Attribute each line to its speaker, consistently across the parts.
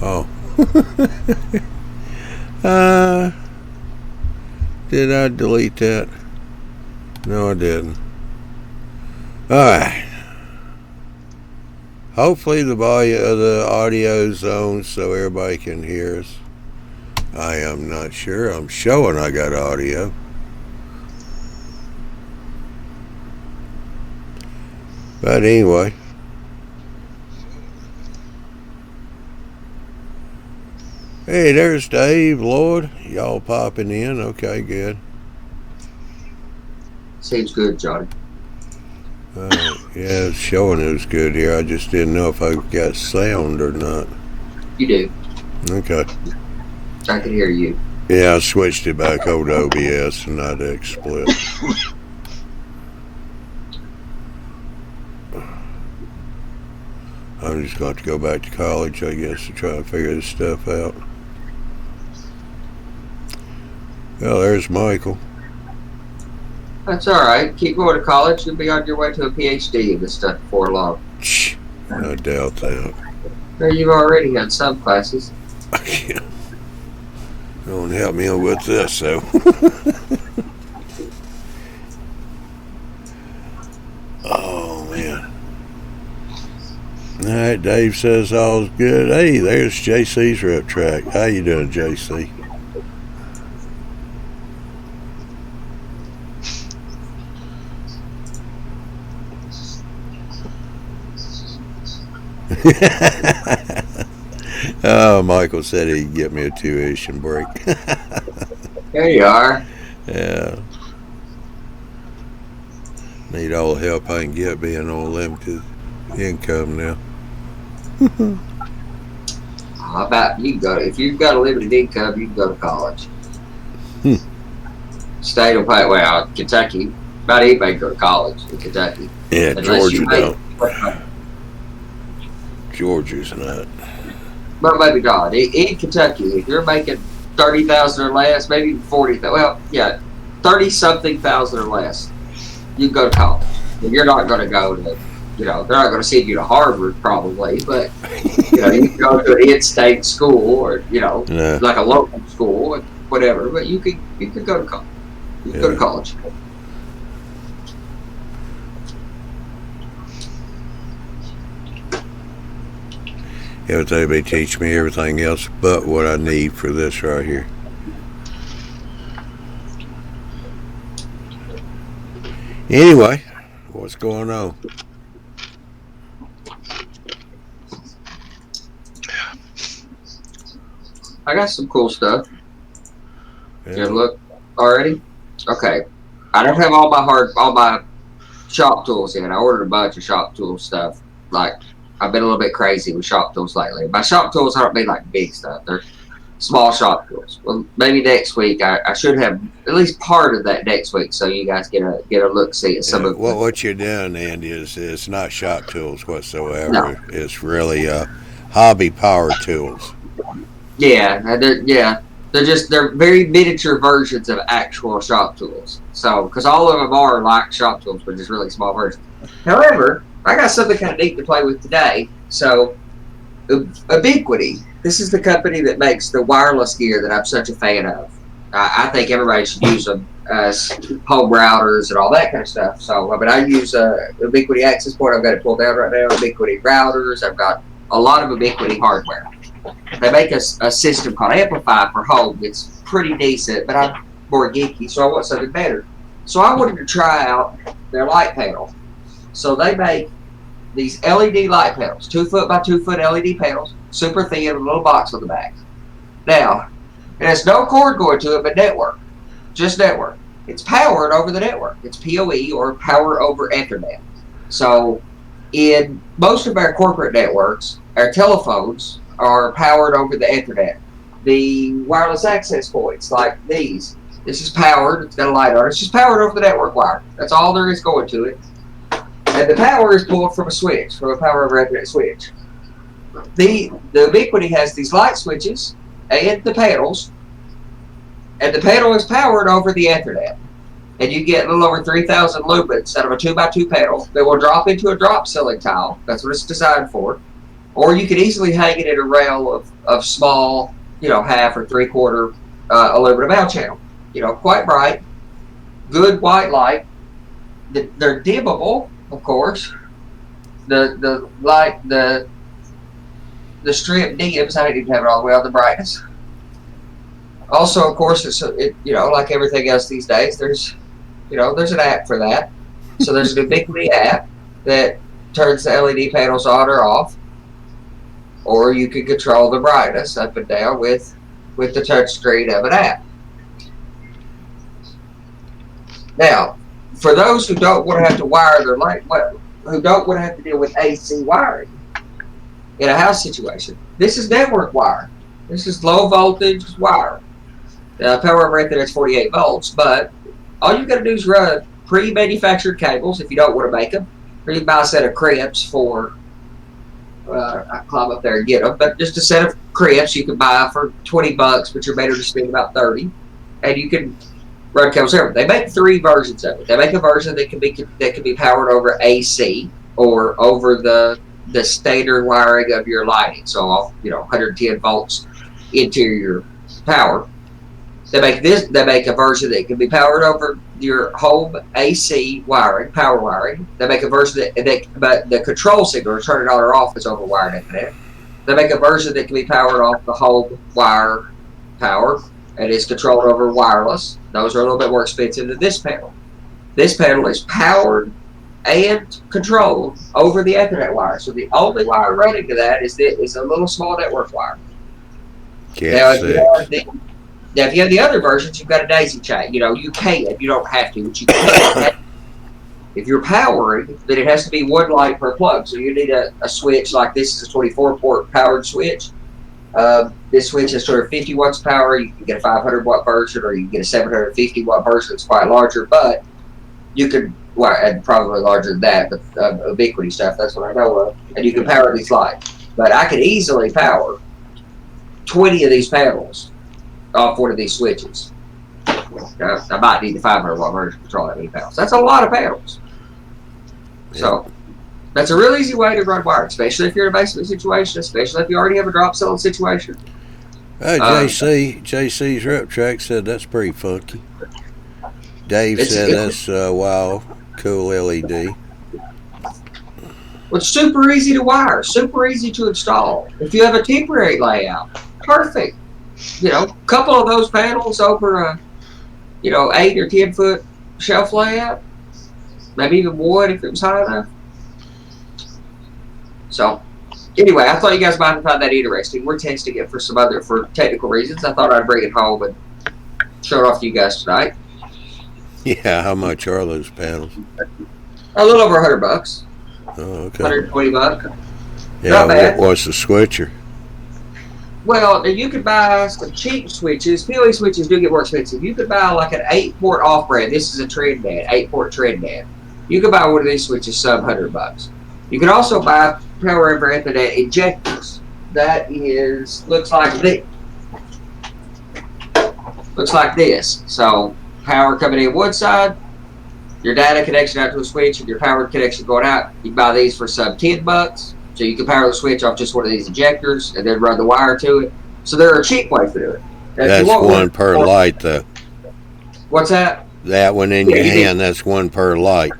Speaker 1: Oh. Did I delete that? No, I didn't. Alright. Hopefully the audio's on so everybody can hear us. I am not sure. I'm showing I got audio. But anyway. Hey, there's Dave, Lloyd. Y'all popping in. Okay, good.
Speaker 2: Seems good, Johnny.
Speaker 1: Yeah, it's showing it was good here. I just didn't know if I got sound or not.
Speaker 2: You do.
Speaker 1: Okay.
Speaker 2: I can hear you.
Speaker 1: Yeah, I switched it back over to OBS and not XSplit. I'm just going to go back to college, I guess, to try and figure this stuff out. Well, there's Michael.
Speaker 2: That's all right. Keep going to college. You'll be on your way to a PhD in this stuff before long.
Speaker 1: I doubt that.
Speaker 2: Well, you've already had some classes.
Speaker 1: Yeah. Don't help me with this, though. Oh, man. All right, Dave says all's good. Hey, there's JC's rep track. How you doing, JC? Oh, Michael said he'd get me a tuition break.
Speaker 2: There you are.
Speaker 1: Yeah. Need all the help I can get being on limited income now.
Speaker 2: How about you go? If you've got a limited income, you can go to college. State will pay. Well, Kentucky, about anybody can go to college in Kentucky.
Speaker 1: Yeah, Georgia don't. Georgia's not.
Speaker 2: But maybe not. In Kentucky, if you're making $30,000 or less, maybe $40,000. Well, yeah, 30-something thousand or less, you can go to college. And you're not going to go to, they're not going to send you to Harvard probably, but you can go to an in-state school or like a local school or whatever. But you could go to college. You can go to college.
Speaker 1: Yeah, they may teach me everything else but what I need for this right here. Anyway, what's going on?
Speaker 2: I got some cool stuff.
Speaker 1: Yeah.
Speaker 2: You look already? Okay. I don't have all my shop tools in. I ordered a bunch of shop tool stuff. Like, I've been a little bit crazy with shop tools lately. By shop tools, I don't mean like big stuff. They're small shop tools. Well, maybe next week I should have at least part of that next week, so you guys get a look see at some of.
Speaker 1: What you're doing, Andy, is it's not shop tools whatsoever.
Speaker 2: No.
Speaker 1: It's really hobby power tools.
Speaker 2: Yeah, they're very miniature versions of actual shop tools. So, because all of them are like shop tools, but just really small versions. However, I got something kind of neat to play with today. So, Ubiquity. This is the company that makes the wireless gear that I'm such a fan of. I think everybody should use them as home routers and all that kind of stuff. So, I use Ubiquity access point. I've got it pulled down right now. Ubiquity routers. I've got a lot of Ubiquity hardware. They make a system called Amplify for home. It's pretty decent, but I'm more geeky, so I want something better. So I wanted to try out their light panel. So they make these LED light panels, 2 foot by 2 foot LED panels, super thin, with a little box on the back. Now, it has no cord going to it, but network, just network. It's powered over the network. It's PoE, or power over Ethernet. So in most of our corporate networks, our telephones are powered over the Ethernet. The wireless access points, like these, this is powered, it's got a light on it, it's just powered over the network wire. That's all there is going to it. And the power is pulled from a switch, from a power over Ethernet switch. The Ubiquity has these light switches and the panels, and the panel is powered over the Ethernet. And you get a little over 3,000 lumens out of a 2x2 panel that will drop into a drop ceiling tile. That's what it's designed for. or you could easily hang it in a rail of small, half or 3/4 aluminum L channel. Quite bright, good white light. They're dimmable, of course. The light, the strip dims. I didn't even have it all the way on the brightness. Also, of course, like everything else these days, there's an app for that. So there's an Ubiquiti app that turns the LED panels on or off, or you can control the brightness up and down with the touch screen of an app. Now, for those who don't want to have to wire their light, who don't want to have to deal with AC wiring in a house situation, this is network wire. This is low voltage wire. Power rated at 48 volts, but all you've got to do is run pre-manufactured cables if you don't want to make them, or you buy a set of crimps for. I climb up there and get them, but just a set of crimps you can buy for $20, but you're better to spend about 30, and you can run cables over. They make 3 versions of it. They make a version that can be powered over AC or over the standard wiring of your lighting, so 110 volts interior power. They make a version that can be powered over your home AC wiring, power wiring. They make a version but the control signal to turn it on or off is over wired Ethernet. They make a version that can be powered off the home wire power and is controlled over wireless. Those are a little bit more expensive than this panel. This panel is powered and controlled over the Ethernet wire. So the only wire running to that is a little small network wire. Now, if you have the other versions, you've got a daisy chain. You can. You don't have to, but you can. If you're powering, then it has to be one light per plug. So you need a switch like this is a 24-port powered switch. This switch has 250 watts power. You can get a 500-watt version, or you can get a 750-watt version that's quite larger. But you could, and probably larger than that, but Ubiquiti stuff, that's what I know of. And you can power these lights. But I could easily power 20 of these panels off one of these switches. I might need the 500-watt version to control that many panels. That's a lot of panels. So that's a real easy way to run wiring, especially if you're in a basement situation, especially if you already have a drop ceiling situation.
Speaker 1: JC's rep track said that's pretty funky. Dave said that's wow, cool LED.
Speaker 2: Well, it's super easy to wire, super easy to install. If you have a temporary layout, perfect. A couple of those panels over a 8 or 10 foot shelf layout, maybe even one if it was high enough. So anyway, I thought you guys might find that interesting. We're testing it for technical reasons. I thought I'd bring it home and show it off to you guys tonight.
Speaker 1: Yeah, how much are those panels?
Speaker 2: A little over $100.
Speaker 1: Oh, okay.
Speaker 2: $120.
Speaker 1: Yeah,
Speaker 2: not bad.
Speaker 1: What's the switcher?
Speaker 2: Well, you could buy some cheap switches. PoE switches do get more expensive. You could buy like an 8-port off-brand. This is a Trinidad, 8-port Trinidad. You could buy one of these switches sub $100. You can also buy power over Ethernet injectors. That looks like this. So power coming in one side, your data connection out to a switch, and your power connection going out. You can buy these for sub $10. So you can power the switch off just one of these injectors and then run the wire to it. So there are cheap ways to do it.
Speaker 1: That's one per light, though.
Speaker 2: What's that?
Speaker 1: That one in your hand, that's one per light.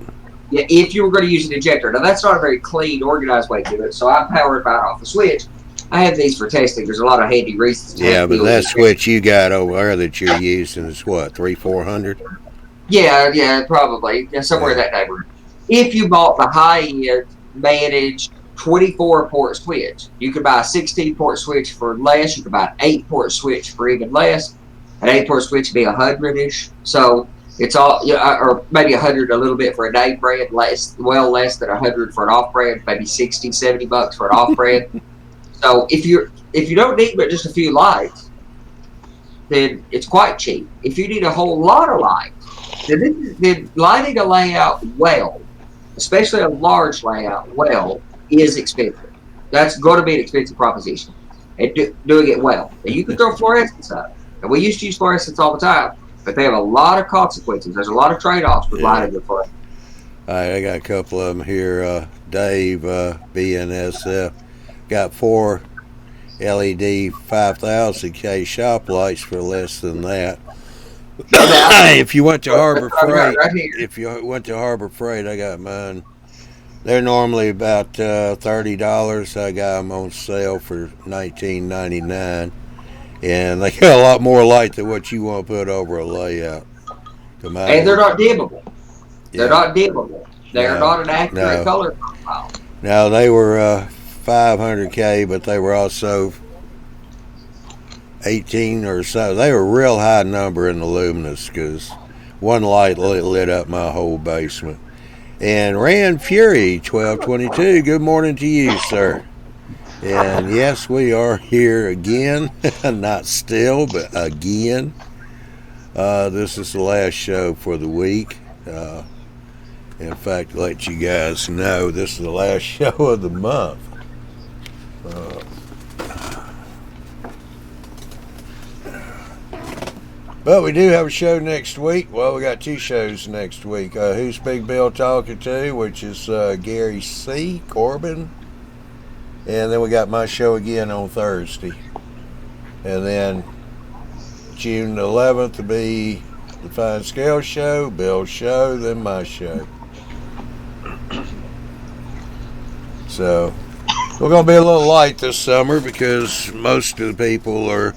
Speaker 2: Yeah, if you were going to use an injector. Now, that's not a very clean, organized way to do it. So I power it right off the switch. I have these for testing. There's a lot of handy reasons.
Speaker 1: Yeah, but that switch you got over there that you're using is what, 300-400?
Speaker 2: Yeah, probably. Yeah, somewhere in that neighborhood. If you bought the high-end, managed 24-port switch. You could buy a 16-port switch for less. You could buy an 8-port switch for even less. An 8-port switch would be 100-ish. So it's all, or maybe 100 a little bit for a name brand, less than 100 for an off-brand, maybe $60-$70 for an off-brand. So if you don't need but just a few lights, then it's quite cheap. If you need a whole lot of lights, then lighting a layout well, especially a large layout well, is expensive. That's going to be an expensive proposition. And doing it well. And you can throw fluorescence up. And we used to use fluorescence all the time, but they have a lot of consequences. There's a lot of trade-offs with lighting the fluorescence.
Speaker 1: All right, I got a couple of them here. Dave, BNSF. got 4 LED 5000K shop lights for less than that.
Speaker 2: No doubt.
Speaker 1: If you went to Harbor Freight,
Speaker 2: Right here.
Speaker 1: I got mine. They're normally about $30. I got them on sale for $19.99, and they got a lot more light than what you want to put over a layout.
Speaker 2: And they're not dimmable. They're not dimmable. They're
Speaker 1: No,
Speaker 2: not an accurate
Speaker 1: no.
Speaker 2: color profile.
Speaker 1: Now they were 500K, but they were also 18 or so. They were a real high number in the luminous because one light lit up my whole basement. And Rand Fury 1222, good morning to you, sir. And yes, we are here again. Not still, but again. This is the last show for the week. In fact, to let you guys know, this is the last show of the month. But we do have a show next week. Well, we got 2 shows next week. Who's Big Bill talking to, which is Gary C. Corbin. And then we got my show again on Thursday. And then June the 11th will be the Fine Scale show, Bill's show, then my show. So we're going to be a little light this summer because most of the people are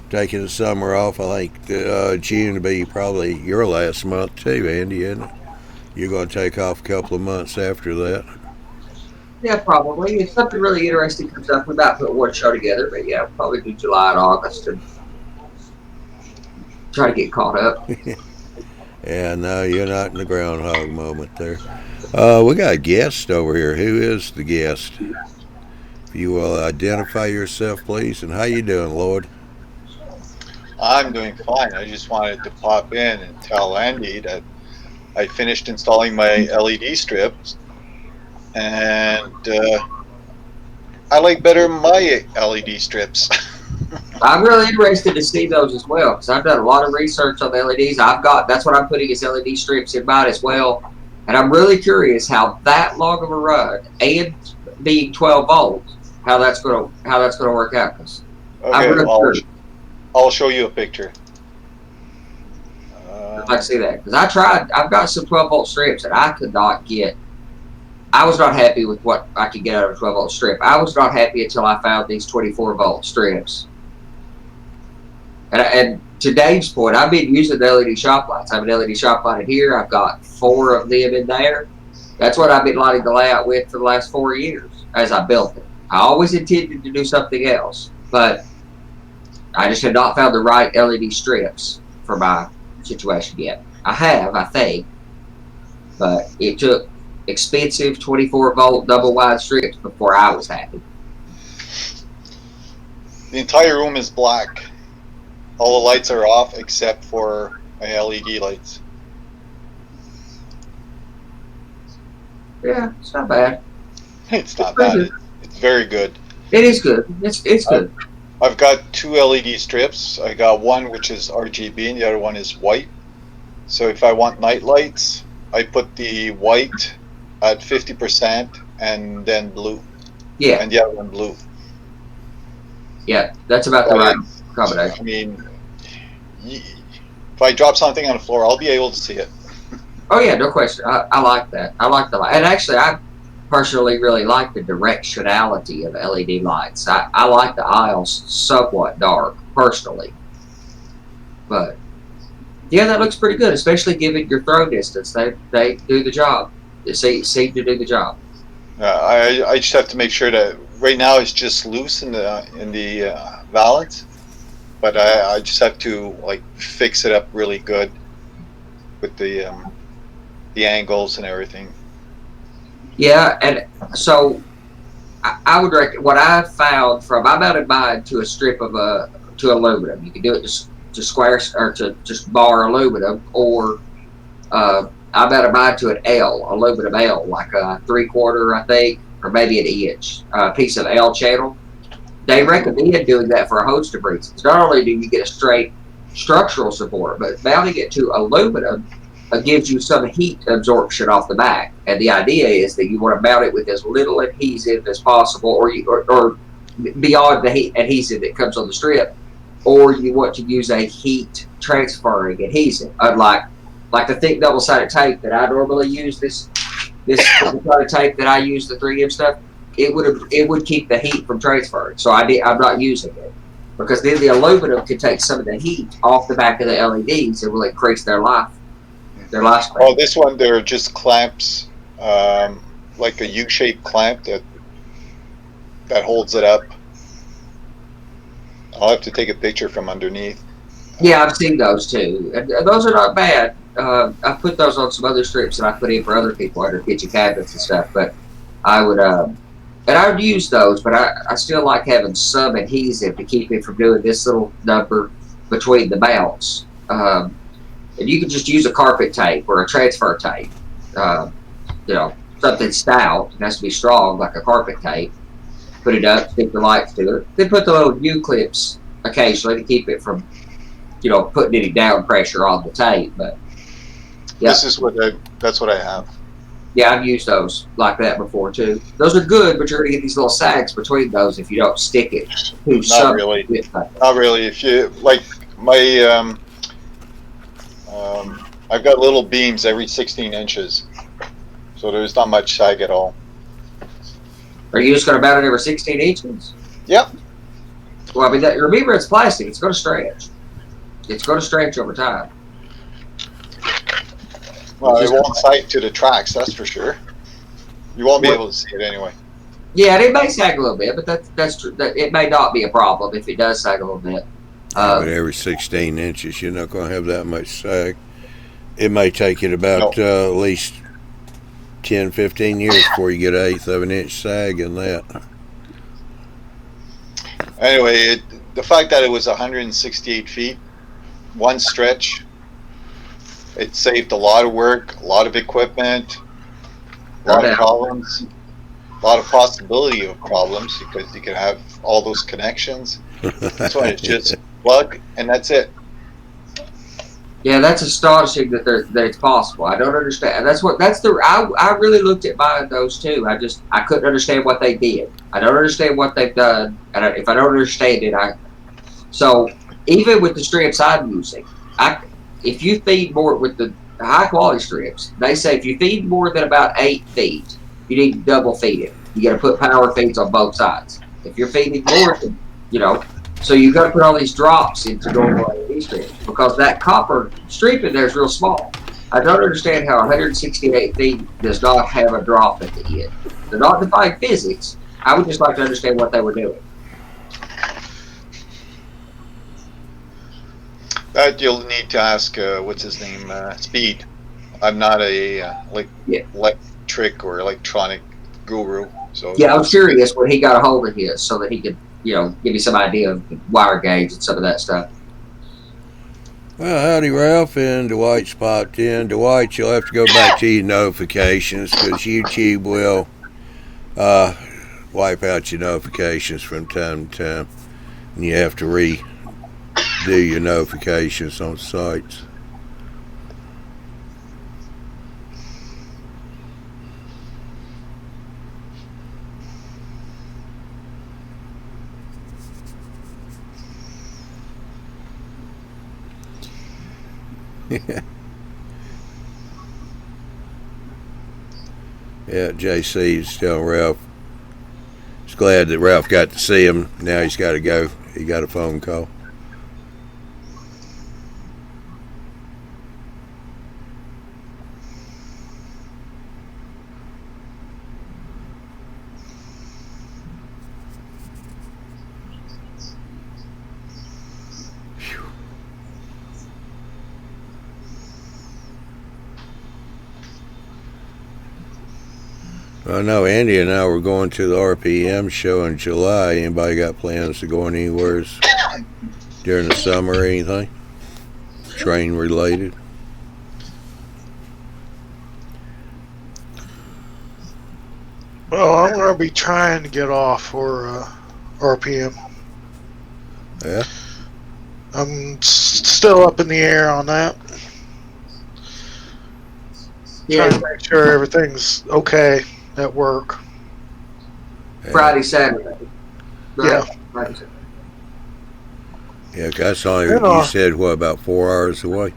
Speaker 1: taking the summer off. I think June will be probably your last month too, Andy, isn't it? You're going to take off a couple of months after that.
Speaker 2: Yeah, probably. If something really interesting comes up, we might put one show together. But yeah, we'll probably do July and August and try to get caught up.
Speaker 1: Yeah, no, you're not in the groundhog moment there. We got a guest over here. Who is the guest? If you will identify yourself, please, and how you doing, Lord?
Speaker 3: I'm doing fine. I just wanted to pop in and tell Andy that I finished installing my LED strips, and I like better my LED strips.
Speaker 2: I'm really interested to see those as well because I've done a lot of research on the LEDs. That's what I'm putting as LED strips in mine as well, and I'm really curious how that long of a run and being 12 volts, how that's going to work out. Cause
Speaker 3: Okay, I'll show you a picture.
Speaker 2: I'd like to see that because I've got some 12 volt strips that I could not get. I was not happy with what I could get out of a 12 volt strip. I was not happy until I found these 24 volt strips. And to Dave's point, I've been using the LED shop lights. I have an LED shop light in here. I've got 4 of them in there. That's what I've been lighting the layout with for the last 4 years as I built it. I always intended to do something else, but I just had not found the right LED strips for my situation yet. I have, I think, but it took expensive 24 volt double wide strips before I was happy.
Speaker 3: The entire room is black. All the lights are off except for my LED lights.
Speaker 2: Yeah, it's not bad.
Speaker 3: It's not bad. It's very good.
Speaker 2: It is good. It's good.
Speaker 3: I've got 2 LED strips. I got one which is RGB and the other one is white. So if I want night lights, I put the white at 50% and then blue.
Speaker 2: Yeah.
Speaker 3: And the other one blue.
Speaker 2: Yeah, that's about the right combination.
Speaker 3: I mean, if I drop something on the floor, I'll be able to see it.
Speaker 2: Oh yeah, no question. I like that. I like the light. And actually, I personally really like the directionality of LED lights. I like the aisles somewhat dark, personally. But, yeah, that looks pretty good, especially given your throw distance. They do the job. They seem to do the job.
Speaker 3: I just have to make sure that right now it's just loose in the valance, but I just have to like fix it up really good with the angles and everything.
Speaker 2: Yeah, and so I would recommend what I found from I mounted mine to a strip of to aluminum. You can do it to square or to just bar aluminum, or I mounted mine to an L, aluminum L, like a 3/4, I think, or maybe an inch piece of L channel. They recommend doing that for a host of reasons. Not only do you get a straight structural support, but mounting it to aluminum gives you some heat absorption off the back. And the idea is that you want to mount it with as little adhesive as possible, or beyond the heat adhesive that comes on the strip, or you want to use a heat transferring adhesive, unlike the thick double-sided tape that I normally use. This double-sided tape that I use, the 3M stuff, it would keep the heat from transferring. So I'm not using it, because then the aluminum can take some of the heat off the back of the LEDs and will increase their lifespan.
Speaker 3: Oh, this one, there are just clamps, like a U-shaped clamp that holds it up. I'll have to take a picture from underneath.
Speaker 2: Yeah, I've seen those too, and those are not bad. I put those on some other strips that I put in for other people under kitchen cabinets and stuff. But I would use those, but I still like having some adhesive to keep it from doing this little number between the mounts. And you can just use a carpet tape or a transfer tape. Something stout. It has to be strong, like a carpet tape. Put it up, stick the lights to it. Then put the little U-clips occasionally to keep it from, putting any down pressure on the tape. But yeah,
Speaker 3: that's what I have.
Speaker 2: Yeah, I've used those like that before too. Those are good, but you're gonna get these little sags between those if you don't stick it.
Speaker 3: Not really. Not really. If you like my, I've got little beams every 16 inches, so there's not much sag at all.
Speaker 2: Are you just going to mount it every 16 inches?
Speaker 3: Yep.
Speaker 2: Well, I mean, remember it's plastic. It's going to stretch. It's going to stretch over time.
Speaker 3: Well, it won't sag to the tracks, that's for sure. You won't be able to see it anyway.
Speaker 2: Yeah, it may sag a little bit, but that's true. It may not be a problem if it does sag a little bit.
Speaker 1: But every 16 inches, you're not going to have that much sag. It may take it about at least 10, 15 years before you get an 1/8 of an inch sag in that.
Speaker 3: Anyway, the fact that it was 168 feet, one stretch, it saved a lot of work, a lot of equipment, a lot of problems, a lot of possibility of problems, because you can have all those connections. This one is just plug, and that's it.
Speaker 2: Yeah, that's astonishing that it's possible. I don't understand. I really looked at buying those too. I couldn't understand what they did. I don't understand what they've done, and if I don't understand it, so even with the strips I'm using, if you feed more with the high quality strips, they say if you feed more than about 8 feet, you need to double feed it. You got to put power feeds on both sides. If you're feeding more than, so you got to put all these drops into normal LED strips, because that copper strip in there is real small. I don't understand how 168 feet does not have a drop at the end. They're not defying physics. I would just like to understand what they were doing.
Speaker 3: That you'll need to ask, what's his name, Speed. I'm not a electric or electronic guru. So
Speaker 2: yeah, I was curious when he got a hold of his so that he could, give me some idea of the wire gauge and some of that stuff.
Speaker 1: Well, howdy, Ralph, and Dwight's popped in. Dwight, you'll have to go back to your notifications, because YouTube will wipe out your notifications from time to time, and you have to redo your notifications on sites. Yeah, JC is telling Ralph. He's glad that Ralph got to see him. Now he's got to go. He got a phone call. I know Andy and I were going to the RPM show in July. Anybody got plans to go anywhere during the summer or anything? Train related?
Speaker 4: Well, I'm going to be trying to get off for RPM.
Speaker 1: Yeah?
Speaker 4: I'm still up in the air on that.
Speaker 2: Yeah,
Speaker 4: Trying to make sure everything's okay at work.
Speaker 2: Friday, Saturday.
Speaker 4: Yeah.
Speaker 2: Friday, Saturday.
Speaker 1: Yeah, 'cause I saw you,
Speaker 4: And,
Speaker 1: you said, what, about 4 hours away?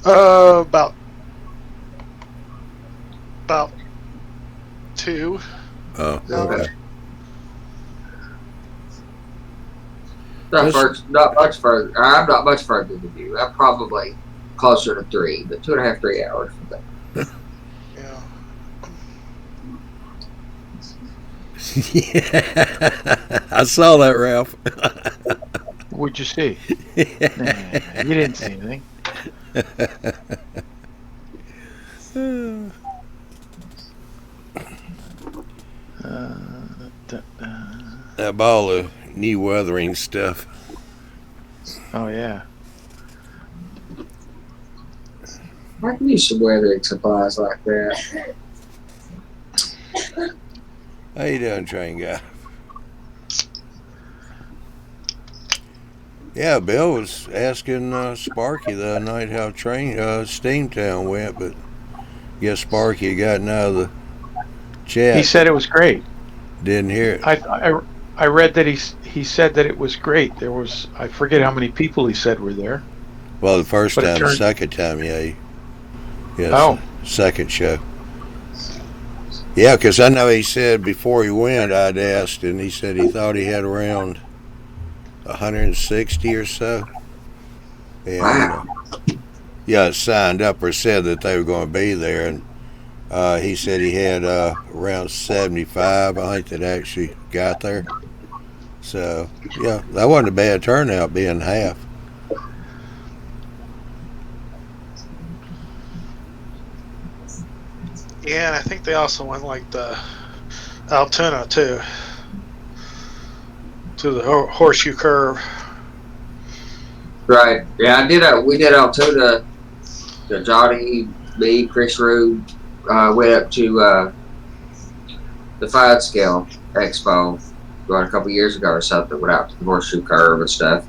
Speaker 4: about 2.
Speaker 1: Oh,
Speaker 4: Okay.
Speaker 1: okay.
Speaker 2: Not much further. I'm not much further than you. I'm probably closer to 3, but 2.5, 3 hours from that.
Speaker 4: Yeah.
Speaker 1: Yeah. I saw that, Ralph.
Speaker 5: What'd you see? Nah, you didn't see anything.
Speaker 1: That ball of new weathering stuff.
Speaker 5: Oh yeah.
Speaker 2: I can use some weathering supplies like that.
Speaker 1: How you doing, train guy? Yeah, Bill was asking Sparky the other night how Steamtown went, but guess Sparky had gotten out of the chat.
Speaker 5: He said it was great.
Speaker 1: Didn't hear it.
Speaker 5: I read that he said that it was great. There was, I forget how many people he said were there.
Speaker 1: Well, the first
Speaker 5: But it
Speaker 1: time, the
Speaker 5: turned-
Speaker 1: second time, yeah. Yes,
Speaker 5: Oh.
Speaker 1: second show. Yeah, because I know he said before he went, I'd asked, and he said he thought he had around 160 or so. And,
Speaker 2: Wow.
Speaker 1: yeah, signed up or said that they were going to be there, and he said he had around 75, I think, that actually got there. So, yeah, that wasn't a bad turnout, being half.
Speaker 4: Yeah, and I think they also went like the Altoona too, to the horseshoe curve.
Speaker 2: Right. Yeah, we did Altoona. Johnny, me, Chris Rude went up to the Fine Scale Expo a couple years ago or something. Went out to the horseshoe curve and stuff.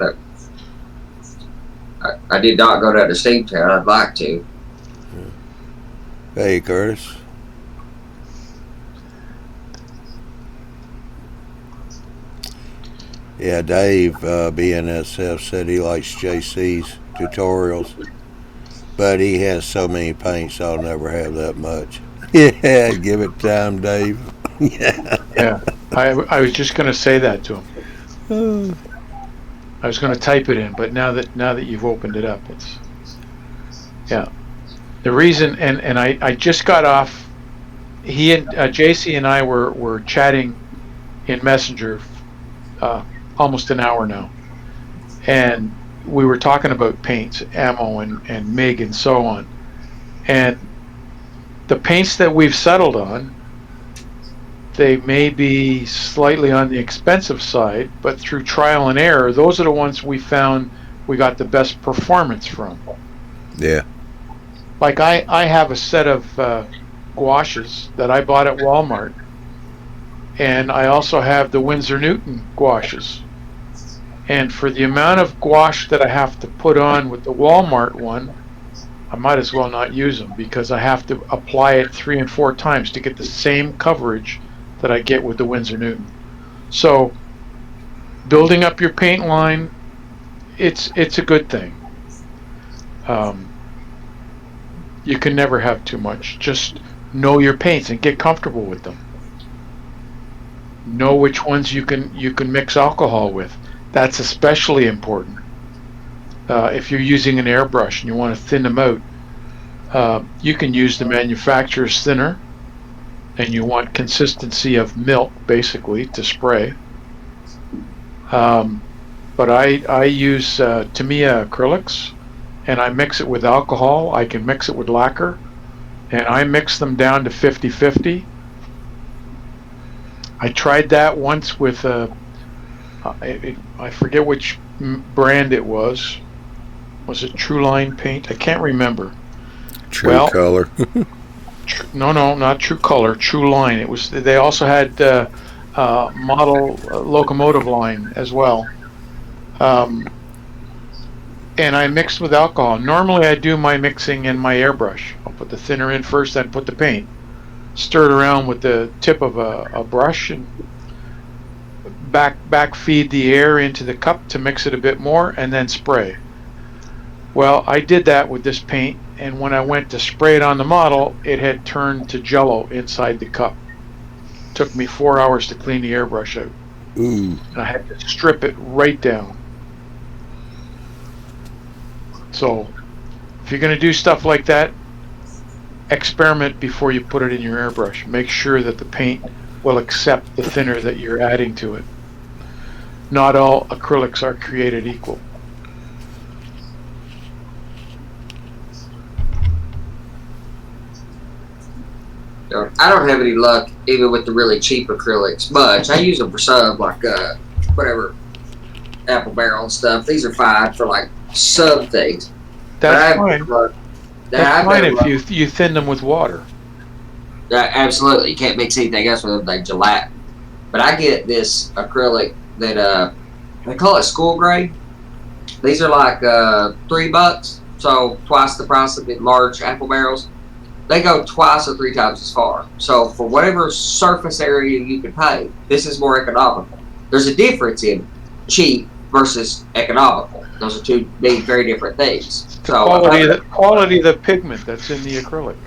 Speaker 2: I did not go down to Steamtown. I'd like to.
Speaker 1: Hey, Curtis. Yeah, Dave, BNSF, said he likes JC's tutorials, but he has so many paints, I'll never have that much. Yeah, give it time, Dave. Yeah.
Speaker 5: Yeah. I was just going to say that to him. I was going to type it in, but now that you've opened it up, it's yeah. The reason, and I just got off. He and JC and I were chatting in Messenger almost an hour now, and we were talking about paints, ammo, and MIG, and so on. And the paints that we've settled on, they may be slightly on the expensive side, but through trial and error, those are the ones we found we got the best performance from.
Speaker 1: Yeah.
Speaker 5: Like I have a set of gouaches that I bought at Walmart, and I also have the Winsor Newton gouaches. And for the amount of gouache that I have to put on with the Walmart one, I might as well not use them, because I have to apply it 3 and 4 times to get the same coverage that I get with the Winsor Newton. So building up your paint line, it's a good thing. You can never have too much. Just know your paints and get comfortable with them. Know which ones you can mix alcohol with. That's especially important. If you're using an airbrush and you want to thin them out, you can use the manufacturer's thinner, and you want consistency of milk basically to spray. But I use Tamiya acrylics, and I mix it with alcohol. I can mix it with lacquer, and I mix them down to 50-50. I tried that once with I forget which brand it was. Was it True Line paint? I can't remember.
Speaker 1: True Color.
Speaker 5: No, not True Color. True Line. It was. They also had model locomotive line as well. and I mixed with alcohol. Normally I do my mixing in my airbrush. I'll put the thinner in first, then put the paint. Stir it around with the tip of a brush and back feed the air into the cup to mix it a bit more, and then spray. Well, I did that with this paint, and when I went to spray it on the model, it had turned to jello inside the cup. Took me 4 hours to clean the airbrush out.
Speaker 1: Ooh.
Speaker 5: And I had to strip it right down. So, if you're going to do stuff like that, experiment before you put it in your airbrush. Make sure that the paint will accept the thinner that you're adding to it. Not all acrylics are created equal.
Speaker 2: I don't have any luck even with the really cheap acrylics much. I use them for some, like whatever, apple barrel and stuff. These are fine for like some things.
Speaker 5: That's fine. That's fine if you thin them with water.
Speaker 2: Absolutely, you can't mix anything else with them. They gelatin. But I get this acrylic that they call it school grade. These are like $3, so twice the price of the large apple barrels. They go twice or 3 times as far. So for whatever surface area you can pay, this is more economical. There's a difference in cheap versus economical. Those are two very different things.
Speaker 5: Quality of the pigment that's in the acrylic.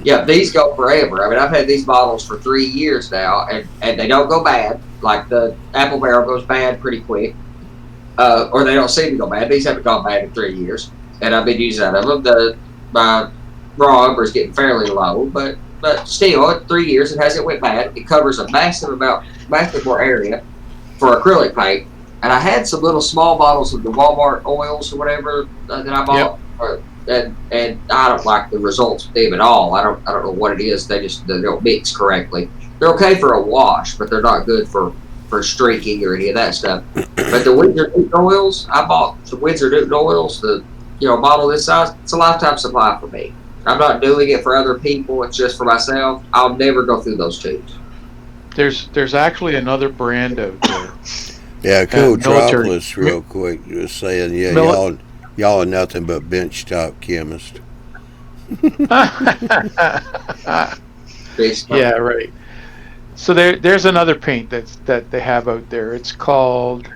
Speaker 2: Yeah, these go forever. I mean, I've had these bottles for 3 years now, and they don't go bad. Like the apple barrel goes bad pretty quick, or they don't seem to go bad. These haven't gone bad in 3 years, and I've been using out of them. My raw umber is getting fairly low, but still, at 3 years, it hasn't went bad. It covers a massive more area for acrylic paint. And I had some little small bottles of the Walmart oils or whatever that I bought, and I don't like the results with them at all. I don't know what it is. They don't mix correctly. They're okay for a wash, but they're not good for streaking or any of that stuff. But the Windsor Newton oils, I bought the Windsor Newton oils, the bottle this size. It's a lifetime supply for me. I'm not doing it for other people. It's just for myself. I'll never go through those tubes.
Speaker 5: There's actually another brand out there.
Speaker 1: Yeah, Cotropolis, real quick, just saying, y'all are nothing but benchtop chemists.
Speaker 5: Yeah, right. So there's another paint that they have out there. It's called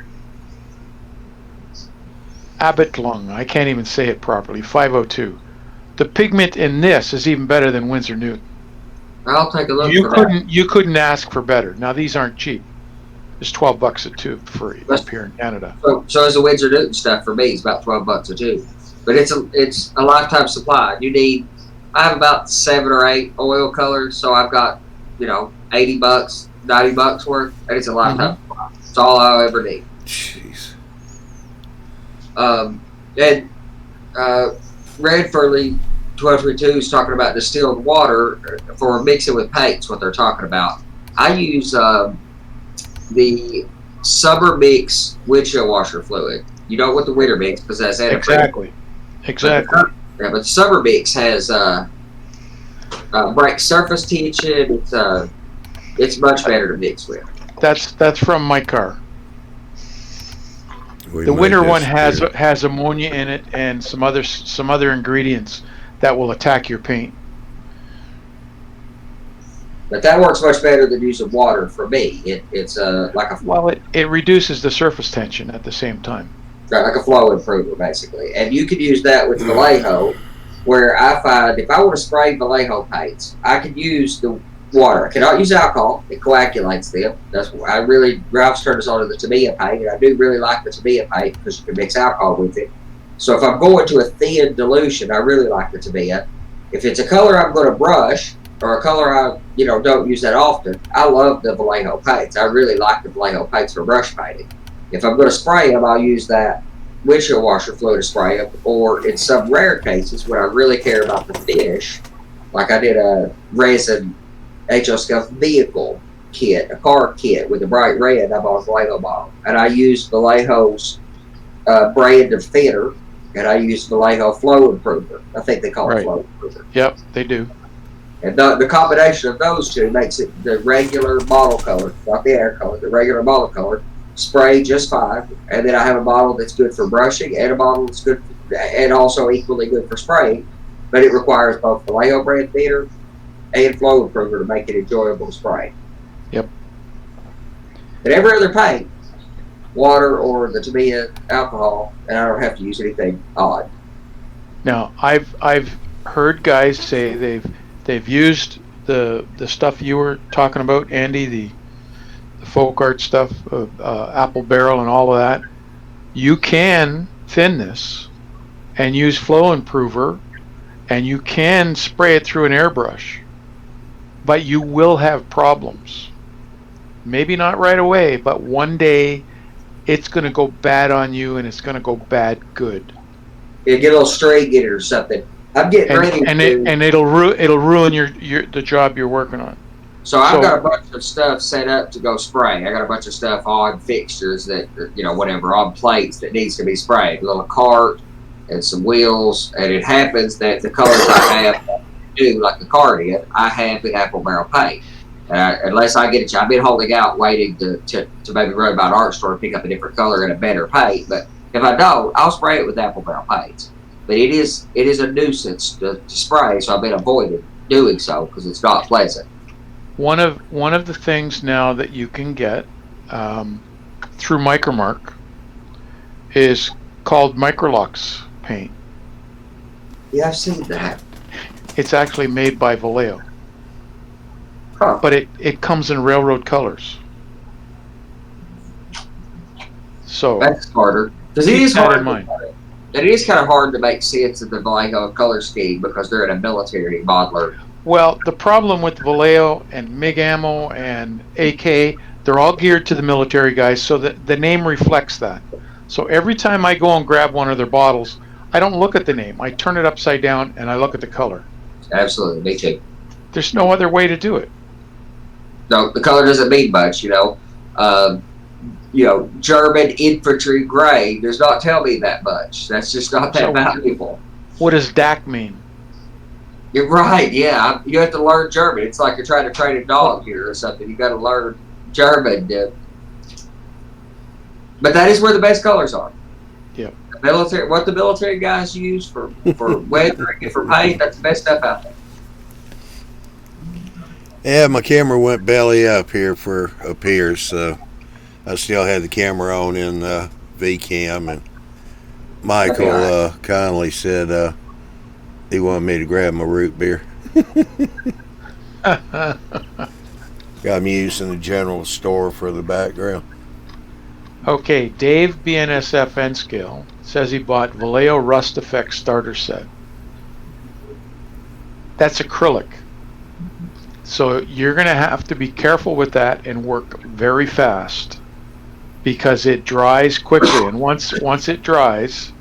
Speaker 5: Abitlung. I can't even say it properly. 502. The pigment in this is even better than Windsor Newton.
Speaker 2: I'll take a look.
Speaker 5: You couldn't ask for better. Now these aren't cheap. It's $12 a tube for up here in Canada.
Speaker 2: So is the Windsor Newton stuff for me. It's about $12 a tube, but it's a lifetime supply. I have about 7 or 8 oil colors, so I've got $80, $90 worth, and it's a lifetime supply. It's all I'll ever need.
Speaker 1: Jeez.
Speaker 2: Red Furley 1232 is talking about distilled water for mixing with paints. What they're talking about. I use the summer mix windshield washer fluid. You don't want the winter mix because that's
Speaker 5: exactly.
Speaker 2: Yeah, but the summer mix has breaks surface tension. It's much better to mix with.
Speaker 5: That's from my car. The winter one has ammonia in it and some other ingredients that will attack your paint.
Speaker 2: But that works much better than using water for me. It's like a
Speaker 5: it reduces the surface tension at the same time.
Speaker 2: Like a flow improver, basically. And you could use that with Vallejo, where I find if I want to spray Vallejo paints, I could use the water. I cannot use alcohol. It coagulates them. That's why Ralph's turned us on to the Tamiya paint, and I do really like the Tamiya paint because you can mix alcohol with it. So if I'm going to a thin dilution, I really like the Tamiya. If it's a color I'm going to brush, or a color I don't use that often, I love the Vallejo paints. I really like the Vallejo paints for brush painting. If I'm going to spray them, I'll use that windshield washer fluid to spray them, or in some rare cases when I really care about the finish, like I did a resin HO Scuff vehicle kit, a car kit with a bright red. I bought a Vallejo bottle, and I used Vallejo's brand of thinner, and I used Vallejo Flow Improver. I think they call it Flow Improver.
Speaker 5: Yep, they do.
Speaker 2: And the combination of those two makes it the regular bottle color, not the air color, the regular bottle color, spray just fine. And then I have a bottle that's good for brushing and a bottle that's good and also equally good for spraying, but it requires both Vallejo brand thinner and flow improver to make it enjoyable to spray.
Speaker 5: Yep.
Speaker 2: But every other paint, water or the Tamiya alcohol, and I don't have to use anything odd.
Speaker 5: Now, I've heard guys say they've used the stuff you were talking about, Andy, the folk art stuff, apple barrel and all of that. You can thin this and use flow improver, and you can spray it through an airbrush, but you will have problems. Maybe not right away, but one day it's going to go bad on you, and it's going to go bad good.
Speaker 2: You get a little string in it or something. I'm getting ready
Speaker 5: and it'll ruin the job you're working on.
Speaker 2: So I've got a bunch of stuff set up to go spray. I got a bunch of stuff on fixtures that, whatever, on plates that needs to be sprayed. A little cart and some wheels. And it happens that the colors I have do, like the cart is, I have the apple barrel paint. Unless I get it, I've been holding out waiting to maybe run by an art store and pick up a different color and a better paint. But if I don't, I'll spray it with apple barrel paints. But it is a nuisance to spray, so I've been avoiding doing so because it's not pleasant.
Speaker 5: One of the things now that you can get through Micromark is called Microlux paint.
Speaker 2: Yeah, I've seen that.
Speaker 5: It's actually made by Vallejo.
Speaker 2: Huh.
Speaker 5: But it comes in railroad colors. So
Speaker 2: that's harder. Because it is hard in mind. It is kind of hard to make sense of the Vallejo color scheme because they're in a military modeler.
Speaker 5: Well, the problem with Vallejo and MIG Ammo and AK, they're all geared to the military guys, so that the name reflects that. So every time I go and grab one of their bottles, I don't look at the name. I turn it upside down and I look at the color.
Speaker 2: Absolutely, me too.
Speaker 5: There's no other way to do it.
Speaker 2: No, the color doesn't mean much, German infantry gray does not tell me that much. That's just not that valuable.
Speaker 5: What does DAC mean?
Speaker 2: You're right, yeah. You have to learn German. It's like you're trying to train a dog here or something. You got to learn German. But that is where the best colors are.
Speaker 5: Yep.
Speaker 2: What the military guys use for weathering and for paint, that's the best stuff out there.
Speaker 1: Yeah, my camera went belly up here for appears, so I still had the camera on in VCam, and Michael kindly said he wanted me to grab my root beer. Got me using the general store for the background.
Speaker 5: Okay, Dave BNSF N-Scale says he bought Vallejo Rust Effect starter set. That's acrylic. So you're going to have to be careful with that and work very fast because it dries quickly. And once it dries,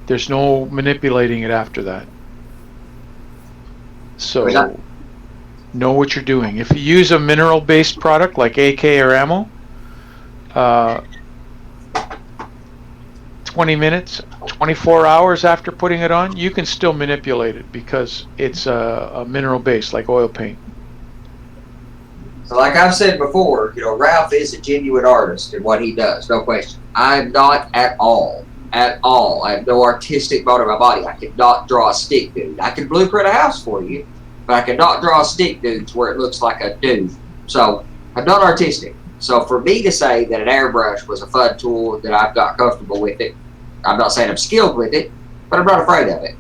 Speaker 5: there's no manipulating it after that. So know what you're doing. If you use a mineral-based product like AK or ammo, 20 minutes, 24 hours after putting it on, you can still manipulate it because it's a mineral base like oil paint.
Speaker 2: So like I've said before, Ralph is a genuine artist in what he does, no question. I'm not at all. At all. I have no artistic bone in my body. I cannot draw a stick dude. I can blueprint a house for you, but I cannot draw a stick dude to where it looks like a dude. So I'm not artistic. So for me to say that an airbrush was a fun tool, that I've got comfortable with it, I'm not saying I'm skilled with it, but I'm not afraid of it.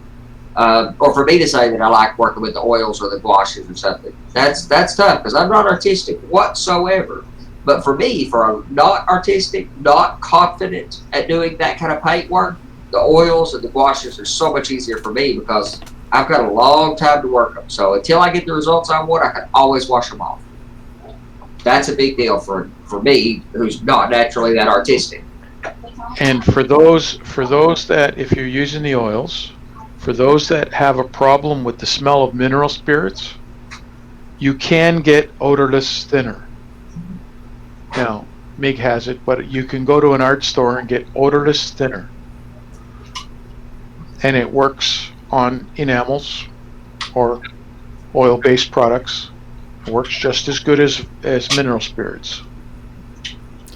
Speaker 2: Or for me to say that I like working with the oils or the gouaches or something, that's tough because I'm not artistic whatsoever. But for me, for a not artistic, not confident at doing that kind of paint work, the oils and the gouaches are so much easier for me because I've got a long time to work them. So until I get the results I want, I can always wash them off. That's a big deal for me, who's not naturally that artistic.
Speaker 5: And for those that, if you're using the oils, for those that have a problem with the smell of mineral spirits, you can get odorless thinner. Now, MIG has it, but you can go to an art store and get odorless thinner. And it works on enamels or oil-based products. It works just as good as mineral spirits.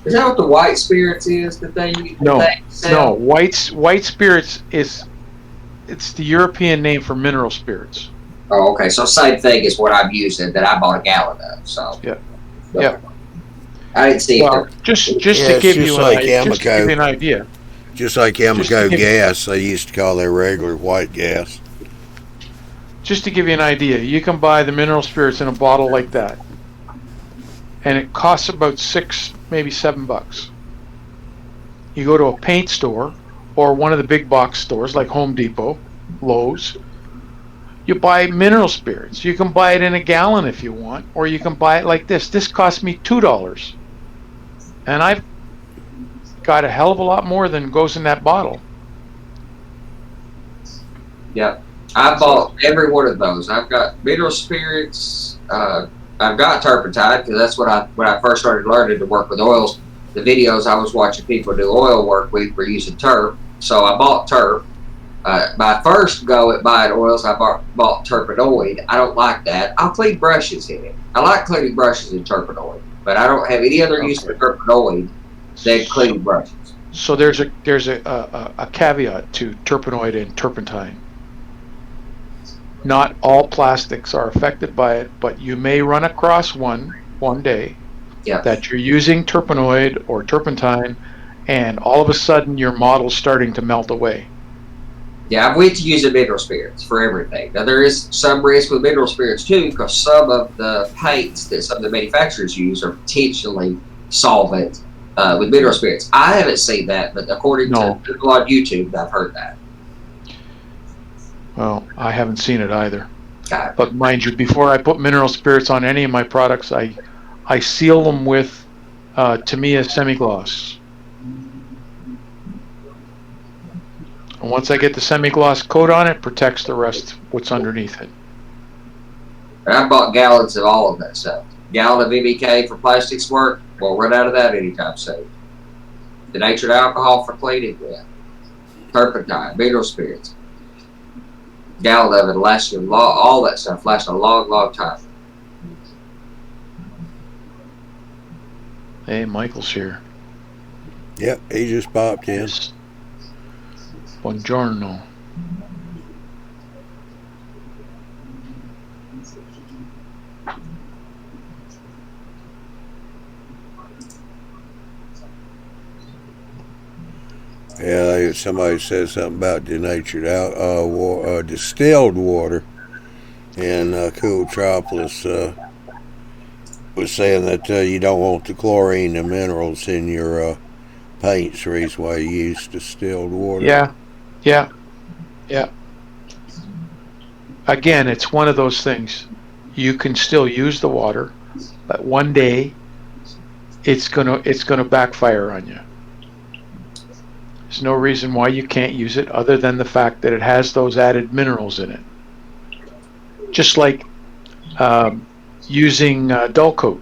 Speaker 2: Is that what the white spirits is? The thing?
Speaker 5: No. White spirits is it's the European name for mineral spirits.
Speaker 2: Oh, okay. So same thing as what I'm using that I bought a gallon of. So
Speaker 5: Yeah.
Speaker 2: But
Speaker 5: Yeah.
Speaker 2: I didn't see
Speaker 5: Well,
Speaker 2: it.
Speaker 5: just
Speaker 1: Yeah,
Speaker 5: to
Speaker 1: it's
Speaker 5: give
Speaker 1: just
Speaker 5: you
Speaker 1: like
Speaker 5: just to give you an
Speaker 1: Amoco.
Speaker 5: idea.
Speaker 1: Just like
Speaker 5: Just to
Speaker 1: Amoco
Speaker 5: give-
Speaker 1: gas, they used to call their regular white gas.
Speaker 5: Just to give you an idea, you can buy the mineral spirits in a bottle like that, and it costs about $6, maybe $7. You go to a paint store or one of the big box stores like Home Depot, Lowe's. You buy mineral spirits. You can buy it in a gallon if you want, or you can buy it like this. This cost me $2, and I've got a hell of a lot more than goes in that bottle.
Speaker 2: Yeah. I bought every one of those. I've got mineral spirits. I've got turpentine because that's when I first started learning to work with oils. The videos I was watching people do oil work, we were using turp. So I bought turp. My first go at buying oils, I bought turpenoid. I don't like that. I'll clean brushes in it. I like cleaning brushes in turpenoid, but I don't have any other use for turpenoid than cleaning brushes.
Speaker 5: So there's a caveat to turpenoid and turpentine. Not all plastics are affected by it, but you may run across one day that you're using turpenoid or turpentine, and all of a sudden your model's starting to melt away.
Speaker 2: Yeah, I'm with using mineral spirits for everything. Now, there is some risk with mineral spirits too, because some of the paints that some of the manufacturers use are potentially solvent with mineral spirits. I haven't seen that, but according to people on YouTube, I've heard that.
Speaker 5: Well, I haven't seen it either.
Speaker 2: Okay.
Speaker 5: But mind you, before I put mineral spirits on any of my products, I seal them with Tamiya semi-gloss. And once I get the semi-gloss coat on it, protects the rest, what's underneath it.
Speaker 2: And I bought gallons of all of that stuff. Gallon of MEK for plastics work. Won't run out of that anytime soon. Denatured alcohol for cleaning. Yeah. Turpentine, mineral spirits. Gallon of it lasts all that stuff lasts a long, long time.
Speaker 5: Hey, Michael's here.
Speaker 1: Yep, he just popped in.
Speaker 5: Buongiorno.
Speaker 1: Yeah, somebody said something about denatured distilled water, and Cool Tropolis was saying that you don't want the chlorine and minerals in your paints. The reason why you use distilled water.
Speaker 5: Yeah. Again, it's one of those things. You can still use the water, but one day it's gonna backfire on you. There's no reason why you can't use it other than the fact that it has those added minerals in it. Just like using dull coat,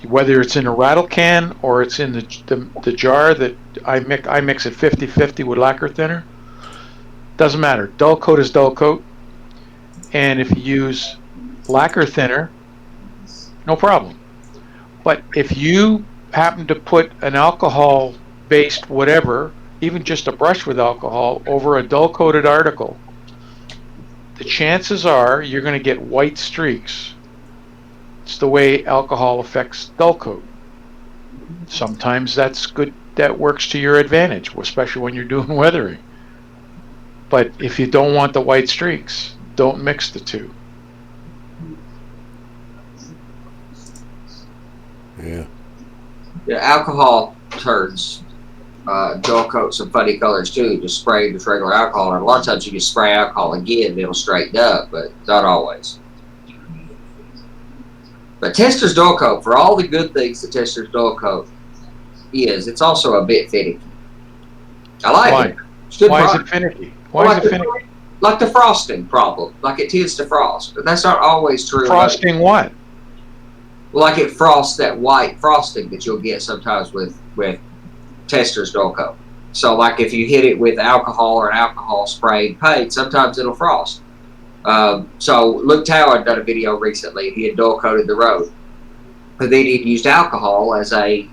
Speaker 5: whether it's in a rattle can or it's in the jar that I mix it 50-50 with lacquer thinner. Doesn't matter. Dull coat is dull coat, and if you use lacquer thinner, no problem. But if you happen to put an alcohol-based whatever, even just a brush with alcohol, over a dull-coated article, the chances are you're going to get white streaks. It's the way alcohol affects dull coat. Sometimes that's good. That works to your advantage, especially when you're doing weathering. But if you don't want the white streaks, don't mix the two.
Speaker 1: Yeah.
Speaker 2: Yeah, alcohol turns dull coat some funny colors too. Just spray just regular alcohol, and a lot of times you can spray alcohol again and it'll straighten up, but not always. But Tester's dull coat, for all the good things that Tester's dull coat is, it's also a bit finicky. I like it. It's good
Speaker 5: Why is
Speaker 2: product.
Speaker 5: it finicky? Why is it finicky?
Speaker 2: Like the frosting problem. Like it tends to frost. But that's not always true.
Speaker 5: Frosting what?
Speaker 2: Like it frosts that white frosting that you'll get sometimes with Tester's dull coat. So like if you hit it with alcohol or an alcohol sprayed paint, sometimes it'll frost. So Luke Tower had done a video recently. He had dull coated the road, but then he used alcohol as a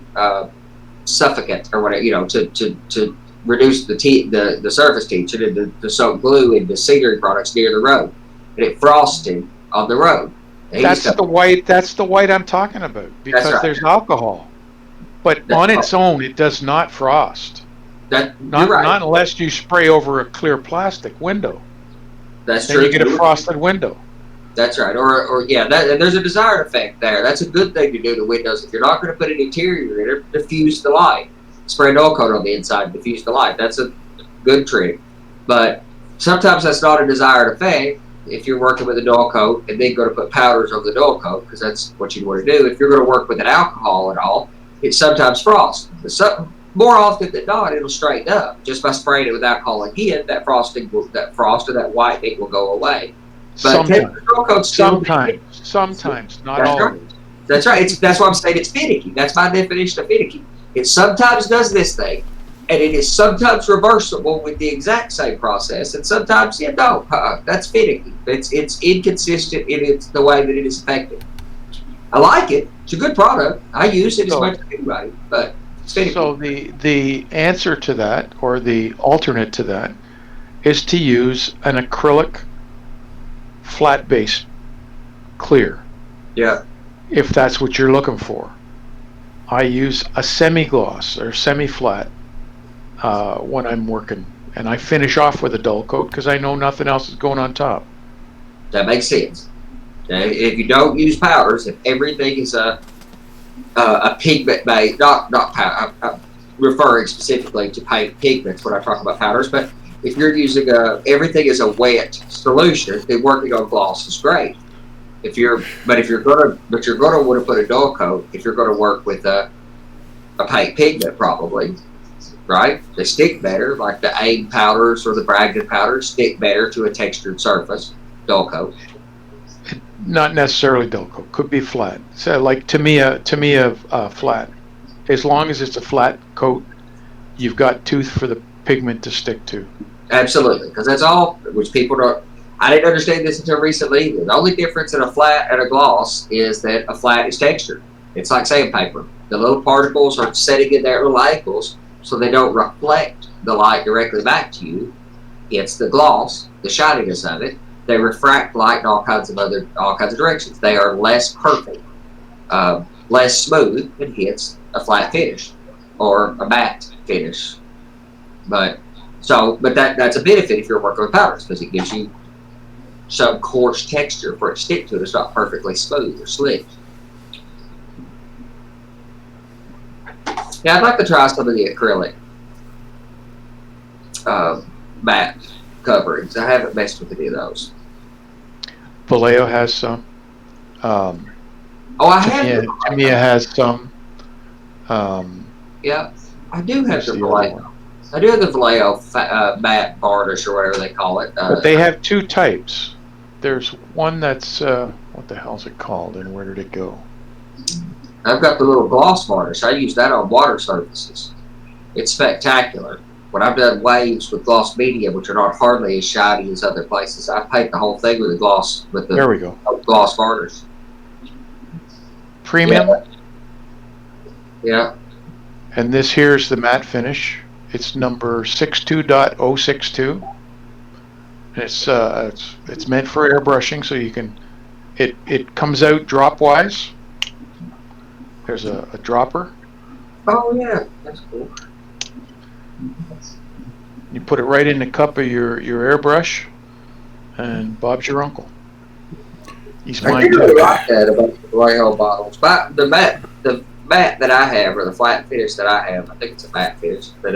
Speaker 2: suffocant or whatever, to reduce the surface tension and the soak glue into scenery products near the road, and it frosted on the road.
Speaker 5: That's the white. That's the white I'm talking about because
Speaker 2: right.
Speaker 5: there's alcohol. But on its own, it does not frost.
Speaker 2: You're
Speaker 5: Not
Speaker 2: right.
Speaker 5: not unless you spray over a clear plastic window.
Speaker 2: That's
Speaker 5: Then
Speaker 2: true.
Speaker 5: you get a frosted window.
Speaker 2: That's right. Or yeah, there's a desired effect there. That's a good thing to do to windows. If you're not going to put an interior in it, diffuse the light. Spray an oil coat on the inside, diffuse the light. That's a good trick. But sometimes that's not a desired effect. If you're working with a dull coat and then going to put powders over the dull coat, because that's what you want to do. If you're going to work with an alcohol at all, it sometimes frosts. More often than not, it'll straighten up just by spraying it with alcohol again. That frost or that whitening will go away. But
Speaker 5: sometimes, not always.
Speaker 2: That's right. That's why I'm saying it's finicky. That's my definition of finicky. It sometimes does this thing, and it is sometimes reversible with the exact same process, and sometimes no. That's finicky. It's inconsistent in the way that it is effective. I like it. It's a good product. I use it as much as anybody, but it's finicky.
Speaker 5: So the answer to that, or the alternate to that, is to use an acrylic flat base clear.
Speaker 2: Yeah.
Speaker 5: If that's what you're looking for. I use a semi-gloss or semi-flat when I'm working, and I finish off with a dull coat because I know nothing else is going on top.
Speaker 2: That makes sense. If you don't use powders, if everything is a pigment base, not powder, I'm referring specifically to paint pigments when I talk about powders, but if you're using everything is a wet solution, then working on gloss is great. You're gonna want to put a dull coat if you're gonna work with a paint pigment, probably, right? They stick better, like the AIM powders or the Bragdon powders stick better to a textured surface. Dull coat.
Speaker 5: Not necessarily dull coat. Could be flat. So like Tamiya flat. As long as it's a flat coat, you've got tooth for the pigment to stick to.
Speaker 2: Absolutely, because that's all, which people don't. I didn't understand this until recently either. The only difference in a flat and a gloss is that a flat is textured. It's like sandpaper. The little particles are setting in their little angles, so they don't reflect the light directly back to you. It's the gloss, the shininess of it. They refract light in all kinds of directions. They are less perfect, less smooth, and hence a flat finish or a matte finish. But that's a benefit if you're working with powders, because it gives you some coarse texture for it to stick to it. It's not perfectly smooth or slick. Yeah, I'd like to try some of the acrylic matte coverings. I haven't messed with any of those.
Speaker 5: Vallejo has some.
Speaker 2: I have.
Speaker 5: Tamiya has some.
Speaker 2: Yeah, I do have the Vallejo. I do have the Vallejo matte varnish or whatever they call it.
Speaker 5: But they have two types. There's one that's what the hell's it called, and where did it go?
Speaker 2: I've got the little gloss varnish. I use that on water surfaces. It's spectacular. When I've done waves with gloss medium, which are not hardly as shiny as other places, I paint the whole thing with the gloss
Speaker 5: there we go.
Speaker 2: Gloss varnish.
Speaker 5: Premium.
Speaker 2: Yeah. And
Speaker 5: this here's the matte finish. It's number 62.062. It's meant for airbrushing, so you can. It comes out drop wise. There's a dropper.
Speaker 2: Oh yeah, that's cool.
Speaker 5: You put it right in the cup of your airbrush, and Bob's your uncle. He's mine.
Speaker 2: I do really like that about the Vallejo bottles. But the matte that I have, or the flat finish that I have, I think it's a matte finish, but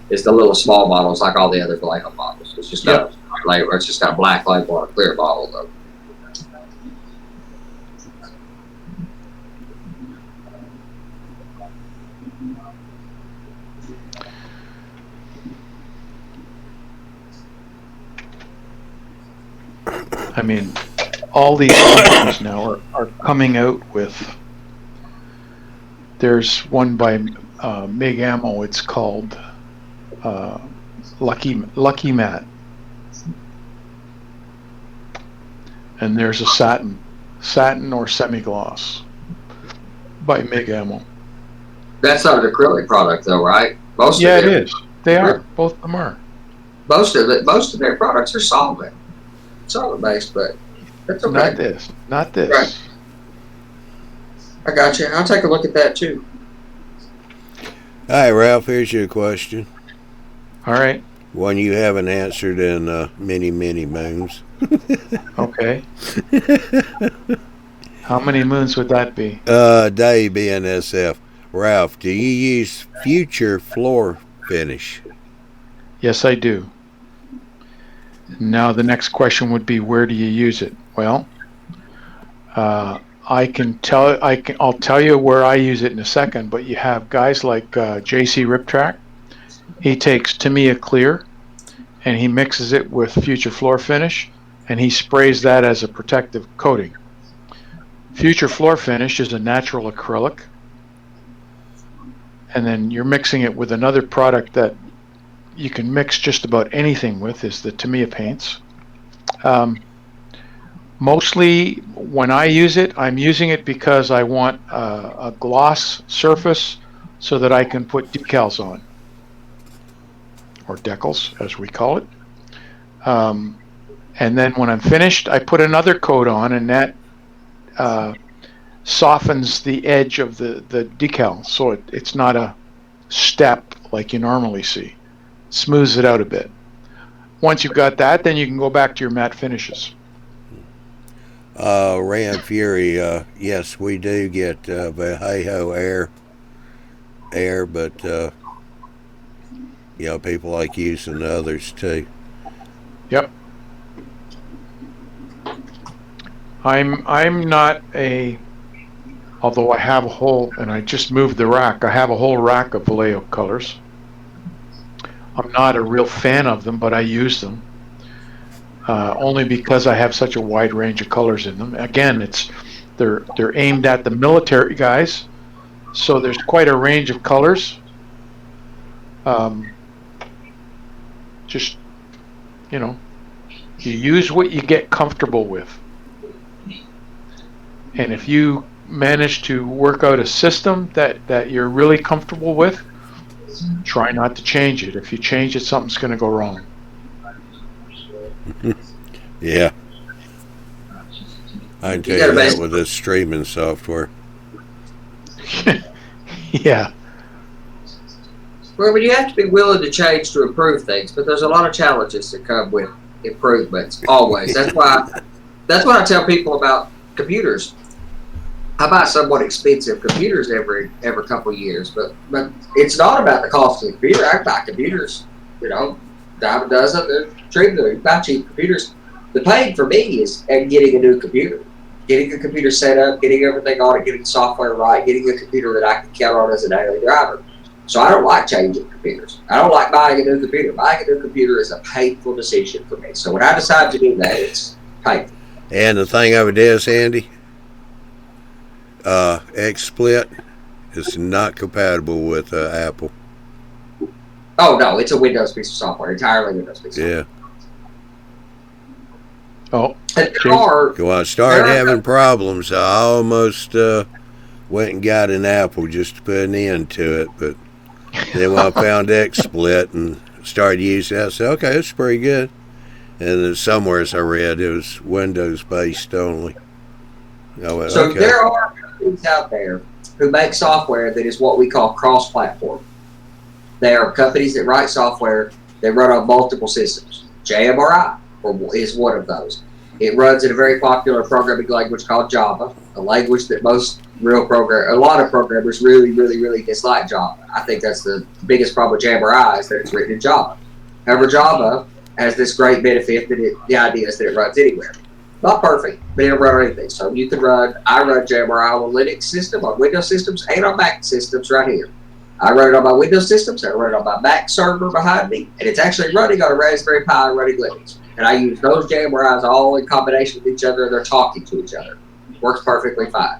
Speaker 2: it's the little small bottles like all the other Vallejo bottles. It's just got it's just got a black label on a clear bottle though.
Speaker 5: I mean, all these companies now are coming out with. There's one by MIG Ammo. It's called Lucky Matte, and there's a satin or semi-gloss by MIG Ammo.
Speaker 2: That's not an acrylic product though, right?
Speaker 5: It is. They are. Both of them are.
Speaker 2: Most of their products are solvent based, but that's okay.
Speaker 5: Not this. Not this.
Speaker 2: Right. I got you. I'll take a look at that too.
Speaker 1: All right, Ralph, here's your question.
Speaker 5: All right.
Speaker 1: One you haven't answered in many, many moons.
Speaker 5: Okay. How many moons would that be?
Speaker 1: Dave, BNSF. Ralph, do you use Future Floor Finish?
Speaker 5: Yes, I do. Now the next question would be, where do you use it? Well, I'll tell you where I use it in a second, but you have guys like JC Riptrack. He takes Tamiya Clear and he mixes it with Future Floor Finish and he sprays that as a protective coating. Future Floor Finish is a natural acrylic, and then you're mixing it with another product that you can mix just about anything with, is the Tamiya paints. Mostly when I use it, I'm using it because I want a gloss surface so that I can put decals on, or decals as we call it. And then when I'm finished, I put another coat on, and that softens the edge of the decal, so it's not a step like you normally see. Smooths it out a bit. Once you've got that, then you can go back to your matte finishes.
Speaker 1: Rand Fury, yes, we do get Vallejo air, but people like using the others too.
Speaker 5: Yep. I'm not although I have a whole, and I just moved the rack, I have a whole rack of Vallejo colors. I'm not a real fan of them, but I use them. Only because I have such a wide range of colors in them. Again, they're aimed at the military guys, so there's quite a range of colors. Just, you use what you get comfortable with. And if you manage to work out a system that you're really comfortable with, try not to change it. If you change it, something's going to go wrong.
Speaker 1: Yeah. I can tell you that with this streaming software.
Speaker 5: Yeah.
Speaker 2: Well, you have to be willing to change to improve things, but there's a lot of challenges that come with improvements, always. That's what I tell people about computers. I buy somewhat expensive computers every couple of years, but it's not about the cost of the computer. I buy computers, dime a dozen, they're cheap, they buy cheap computers. The pain for me is getting a new computer, getting a computer set up, getting everything on it, getting the software right, getting a computer that I can count on as a daily driver. So I don't like changing computers. I don't like buying a new computer. Buying a new computer is a painful decision for me. So when I decide to do that, it's painful.
Speaker 1: And the thing of it is, Andy, XSplit is not compatible with Apple.
Speaker 2: Oh no, it's a Windows piece of software, entirely Windows piece of software.
Speaker 1: Yeah.
Speaker 5: Oh,
Speaker 1: When I started having problems, I almost went and got an Apple just to put an end to it. But then when I found XSplit and started using it, I said, okay, it's pretty good. And then somewhere, as I read, it was Windows based only. I went,
Speaker 2: so
Speaker 1: okay.
Speaker 2: There are companies out there who make software that is what we call cross-platform. There are companies that write software that run on multiple systems. JMRI is one of those. It runs in a very popular programming language called Java, a language that a lot of programmers really, really, really dislike Java. I think that's the biggest problem with JMRI is that it's written in Java. However, Java has this great benefit that the idea is that it runs anywhere. Not perfect, but it'll run anything. So I run JMRI on Linux system, on Windows systems, and on Mac systems right here. I run it on my Windows systems, I run it on my Mac server behind me, and it's actually running on a Raspberry Pi running Linux. And I use those JMRIs all in combination with each other, and they're talking to each other. Works perfectly fine.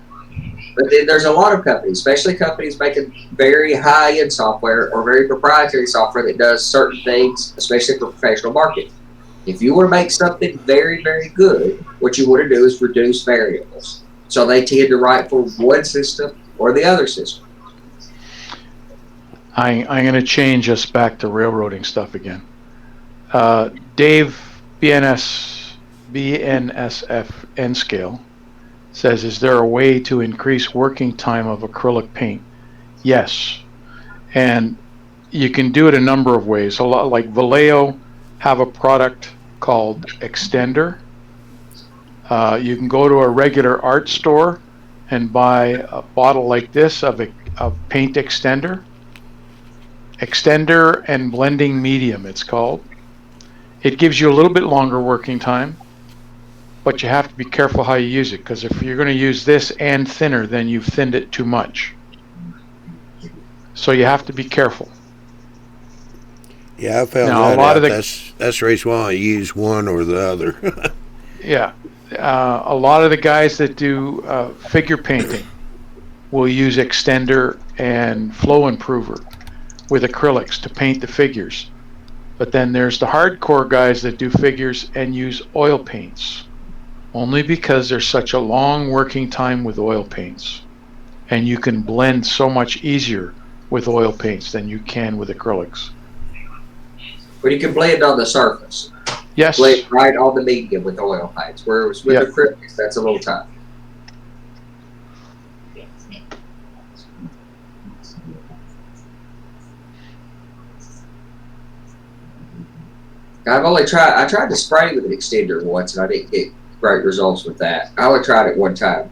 Speaker 2: But then there's a lot of companies, especially companies making very high-end software or very proprietary software that does certain things, especially for professional marketing. If you want to make something very, very good, what you want to do is reduce variables. So they tend to write for one system or the other system.
Speaker 5: I'm going to change us back to railroading stuff again. Dave BNSF N scale says, is there a way to increase working time of acrylic paint? Yes. And you can do it a number of ways. A lot like Vallejo have a product called Extender. You can go to a regular art store and buy a bottle like this of paint extender. Extender and blending medium, it's called. It gives you a little bit longer working time, but you have to be careful how you use it, because if you're going to use this and thinner, then you've thinned it too much. So you have to be careful.
Speaker 1: Yeah, I found
Speaker 5: Now,
Speaker 1: that
Speaker 5: a lot
Speaker 1: out.
Speaker 5: of the-
Speaker 1: That's the reason why I use one or the other.
Speaker 5: Yeah. A lot of the guys that do figure painting will use extender and flow improver with acrylics to paint the figures. But then there's the hardcore guys that do figures and use oil paints, only because there's such a long working time with oil paints. And you can blend so much easier with oil paints than you can with acrylics.
Speaker 2: But you can blend on the surface.
Speaker 5: Yes.
Speaker 2: Blend right on the medium with oil paints. Whereas with
Speaker 5: Yep.
Speaker 2: acrylics, that's a little tough. I tried to spray with an extender once, and I didn't get great results with that. I only tried it one time.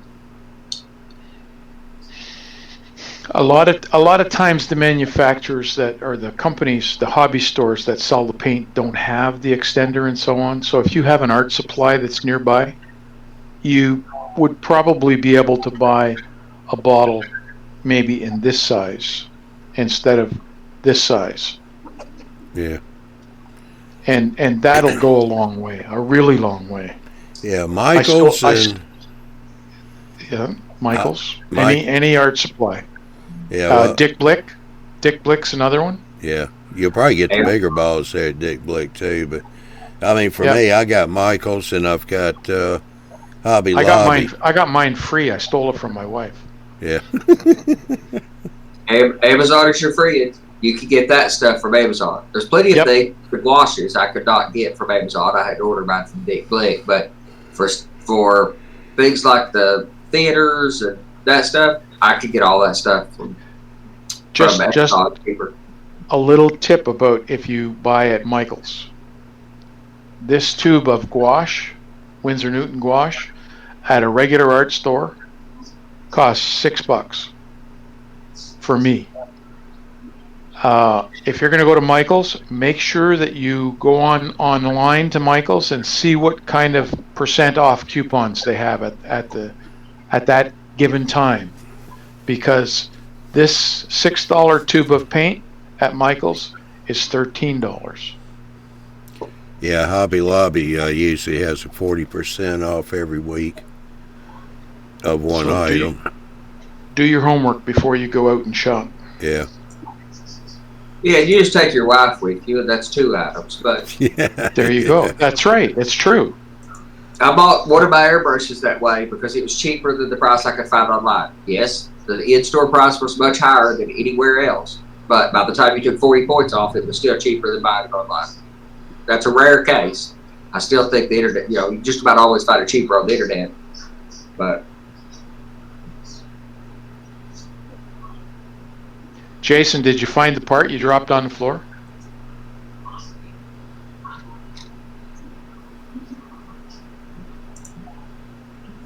Speaker 5: A lot of times the manufacturers that, or the companies, the hobby stores that sell the paint don't have the extender and so on. So if you have an art supply that's nearby, you would probably be able to buy a bottle maybe in this size instead of this size.
Speaker 1: Yeah.
Speaker 5: And that'll go a long way, a really long way.
Speaker 1: Yeah, Michaels
Speaker 5: Yeah, Michaels.
Speaker 1: Mike-
Speaker 5: Any art supply.
Speaker 1: yeah, well,
Speaker 5: Dick Blick's another one.
Speaker 1: yeah. You'll probably get the
Speaker 2: Yeah.
Speaker 1: bigger balls there at Dick Blick too, but I mean, for
Speaker 5: Yep.
Speaker 1: me, I got Michaels and I've got Hobby
Speaker 5: I
Speaker 1: Lobby.
Speaker 5: got mine free. I stole it from my wife.
Speaker 1: Yeah.
Speaker 2: Amazon is your friend. You can get that stuff from Amazon. There's plenty of
Speaker 5: Yep.
Speaker 2: things with washes I could not get from Amazon. I had to order mine from Dick Blick. But for things like the theaters and that stuff, I could get all that stuff from
Speaker 5: Just
Speaker 2: Amazon cheaper.
Speaker 5: a little tip about if you buy at Michael's. This tube of gouache, Winsor Newton gouache, at a regular art store costs $6 for me. If you're going to go to Michael's, make sure that you go online to Michael's and see what kind of % off coupons they have at that given time, because this $6 tube of paint at Michael's is $13.
Speaker 1: Yeah, Hobby Lobby usually has a 40% off every week of one
Speaker 5: So
Speaker 1: item.
Speaker 5: Do your homework before you go out and shop.
Speaker 1: Yeah.
Speaker 2: Yeah, you just take your wife with you, and that's 2 items. But
Speaker 1: Yeah.
Speaker 5: There you go. That's right. It's true.
Speaker 2: I bought one of my airbrushes that way because it was cheaper than the price I could find online. Yes, the in-store price was much higher than anywhere else, but by the time you took 40 points off, it was still cheaper than buying it online. That's a rare case. I still think the internet, you just about always find it cheaper on the internet. But
Speaker 5: Jason, did you find the part you dropped on the floor?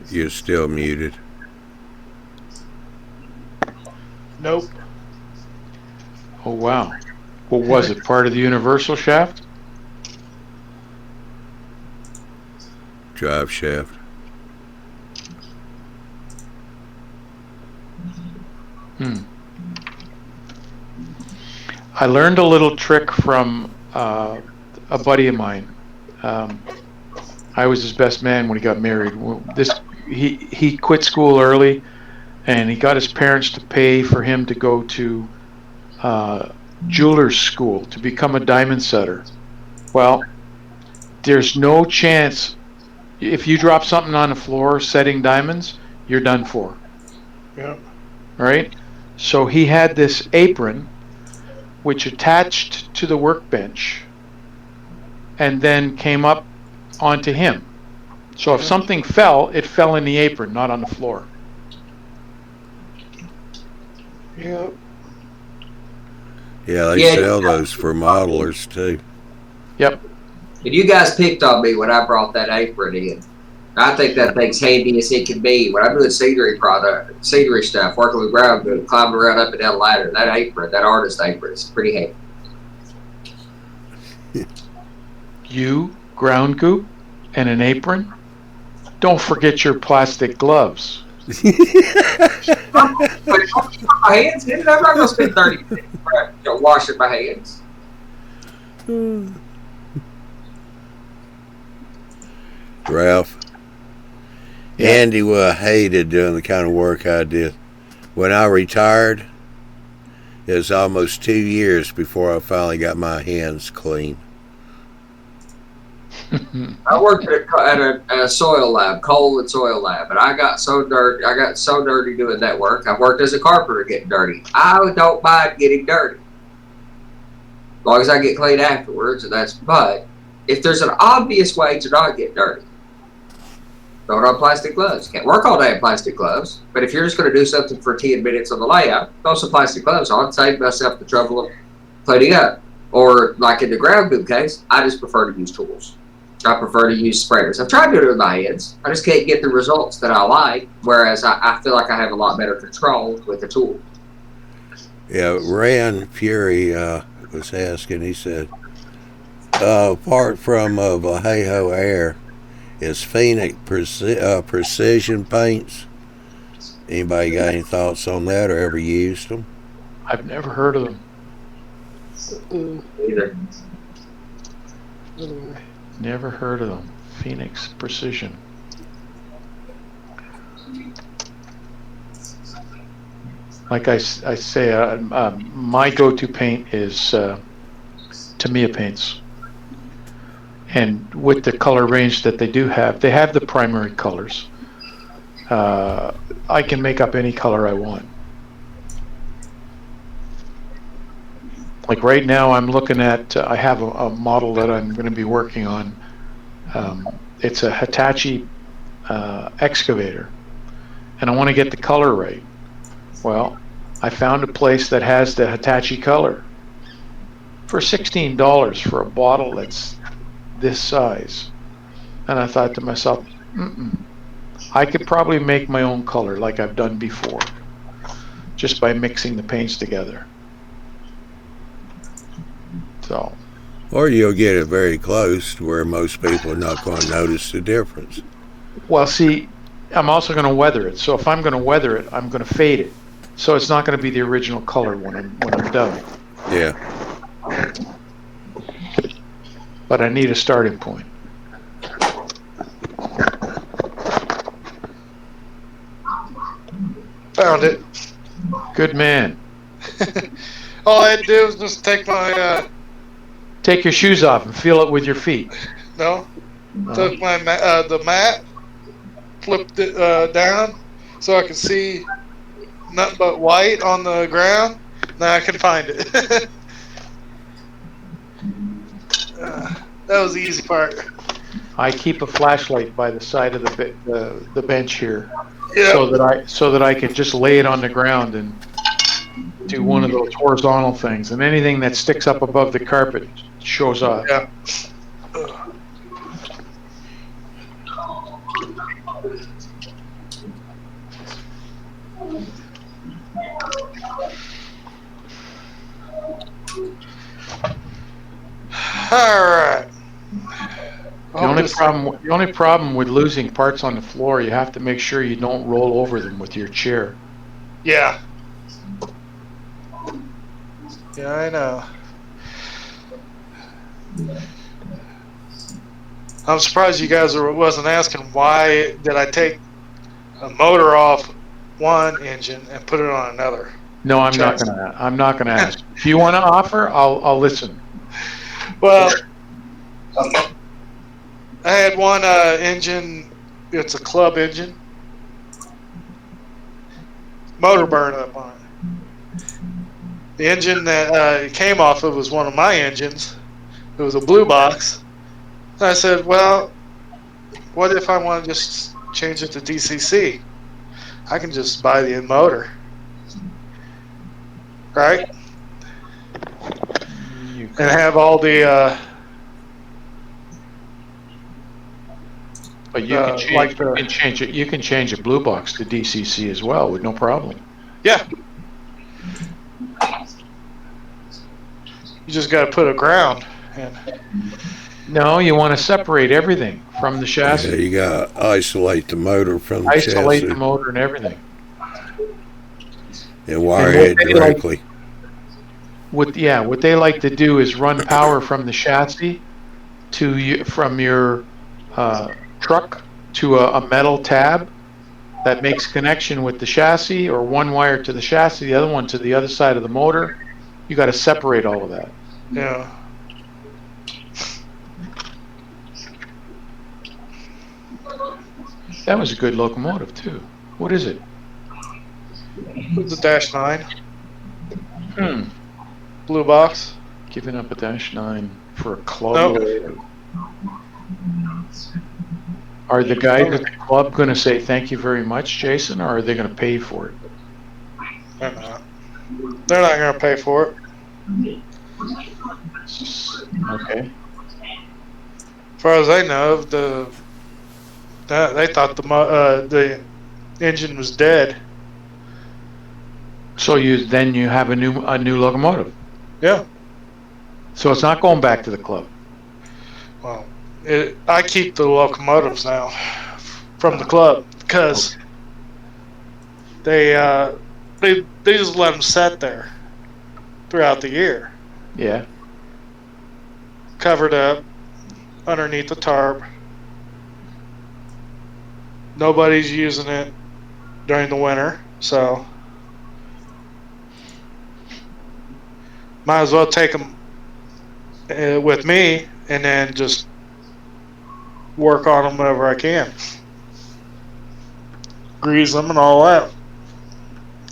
Speaker 1: You're still muted.
Speaker 4: Nope.
Speaker 5: Oh, wow. What was it? Part of the universal shaft?
Speaker 1: Drive shaft.
Speaker 5: I learned a little trick from a buddy of mine. I was his best man when he got married. He quit school early, and he got his parents to pay for him to go to jeweler's school to become a diamond setter. Well, there's no chance if you drop something on the floor setting diamonds, you're done for.
Speaker 4: Yep.
Speaker 5: Right? So he had this apron which attached to the workbench and then came up onto him. So if something fell, it fell in the apron, not on the floor.
Speaker 4: Yep.
Speaker 1: Yeah, they sell those for modelers too.
Speaker 5: Yep.
Speaker 2: And you guys picked on me when I brought that apron in. I think that thing's handy as it can be. When I'm doing scenery stuff, working with ground good, climbing around up and down the ladder, that apron, that artist apron, is pretty handy.
Speaker 5: You, ground goop, and an apron. Don't forget your plastic gloves.
Speaker 2: My hands in it. I'm not going to spend 30 minutes washing my hands.
Speaker 1: Ralph.
Speaker 5: Yeah.
Speaker 1: Andy hated doing the kind of work I did. When I retired, it was almost 2 years before I finally got my hands clean.
Speaker 2: I worked at a soil lab, coal and soil lab, and I got so dirty doing that work. I worked as a carpenter getting dirty. I don't mind getting dirty, as long as I get clean afterwards. But if there's an obvious way to not get dirty, throw it on plastic gloves. Can't work all day in plastic gloves, but if you're just going to do something for 10 minutes on the layout, throw some plastic gloves on, save myself the trouble of cleaning up. Or like in the ground goop case, I just prefer to use tools. I prefer to use sprayers. I've tried to do it with my hands. I just can't get the results that I like, whereas I feel like I have a lot better control with the tool.
Speaker 1: Yeah, Rand Fury was asking, he said, apart from Vallejo Air, is Phoenix Precision Paints? Anybody got any thoughts on that or ever used them?
Speaker 5: I've never heard of them.
Speaker 2: Either.
Speaker 5: Never heard of them. Phoenix Precision. Like I say, my go-to paint is Tamiya paints. And with the color range that they do have, they have the primary colors. I can make up any color I want. Like right now, I'm looking at, I have a model that I'm going to be working on. It's a Hitachi excavator, and I want to get the color right. Well, I found a place that has the Hitachi color for $16 for a bottle that's this size. And I thought to myself, I could probably make my own color like I've done before, just by mixing the paints together. So,
Speaker 1: or you'll get it very close to where most people are not going to notice the difference.
Speaker 5: Well, see, I'm also going to weather it. So if I'm going to weather it, I'm going to fade it. So it's not going to be the original color when I'm done.
Speaker 1: Yeah.
Speaker 5: But I need a starting point.
Speaker 4: Found it.
Speaker 5: Good man.
Speaker 4: All I had to do was just take my
Speaker 5: Take your shoes off and feel it with your feet.
Speaker 4: took my the mat, flipped it down so I could see nothing but white on the ground. Now I can find it. That was the easy part.
Speaker 5: I keep a flashlight by the side of the bench here,
Speaker 4: Yeah.
Speaker 5: so that I can just lay it on the ground and do one of those horizontal things, and anything that sticks up above the carpet shows up.
Speaker 4: Yeah. All right.
Speaker 5: The only problem with losing parts on the floor, you have to make sure you don't roll over them with your chair.
Speaker 4: Yeah. Yeah, I know. I'm surprised you guys wasn't asking why did I take a motor off one engine and put it on another.
Speaker 5: No, I'm not gonna ask. If you want to offer, I'll listen.
Speaker 4: Well, I had one engine. It's a club engine. Motor burned up on it. The engine that it came off of was one of my engines. It was a blue box. And I said, well, what if I want to just change it to DCC? I can just buy the motor. Right?
Speaker 5: You
Speaker 4: And have all the,
Speaker 5: but you can change,
Speaker 4: like
Speaker 5: you can change it. You can change a blue box to DCC as well with no problem.
Speaker 4: yeah. You just got to put a ground. And
Speaker 5: No, you want to separate everything from the
Speaker 1: Yeah,
Speaker 5: chassis.
Speaker 1: you got to isolate the motor from the
Speaker 5: Isolate
Speaker 1: chassis
Speaker 5: the motor and everything.
Speaker 1: and wire
Speaker 5: And what
Speaker 1: it
Speaker 5: they
Speaker 1: directly.
Speaker 5: What they like to do is run power from the chassis to you from your truck to a metal tab that makes connection with the chassis, or one wire to the chassis, the other one to the other side of the motor. You got to separate all of that.
Speaker 4: yeah.
Speaker 5: That was a good locomotive too. What is it?
Speaker 4: It was a -9
Speaker 5: Hmm.
Speaker 4: blue box.
Speaker 5: Giving up a -9 for a club.
Speaker 4: Nope.
Speaker 5: Are the guys at the club going to say thank you very much, Jason, or are they going to pay for it?
Speaker 4: They're not. They're not going to pay for it.
Speaker 5: Okay.
Speaker 4: As far as I know, they thought the engine was dead.
Speaker 5: So you have a new locomotive.
Speaker 4: Yeah.
Speaker 5: So it's not going back to the club.
Speaker 4: Well, I keep the locomotives now from the club because they just let them sit there throughout the year,
Speaker 5: Yeah.
Speaker 4: covered up underneath the tarp. Nobody's using it during the winter, so might as well take them with me and then just work on them whenever I can. Grease them and all that.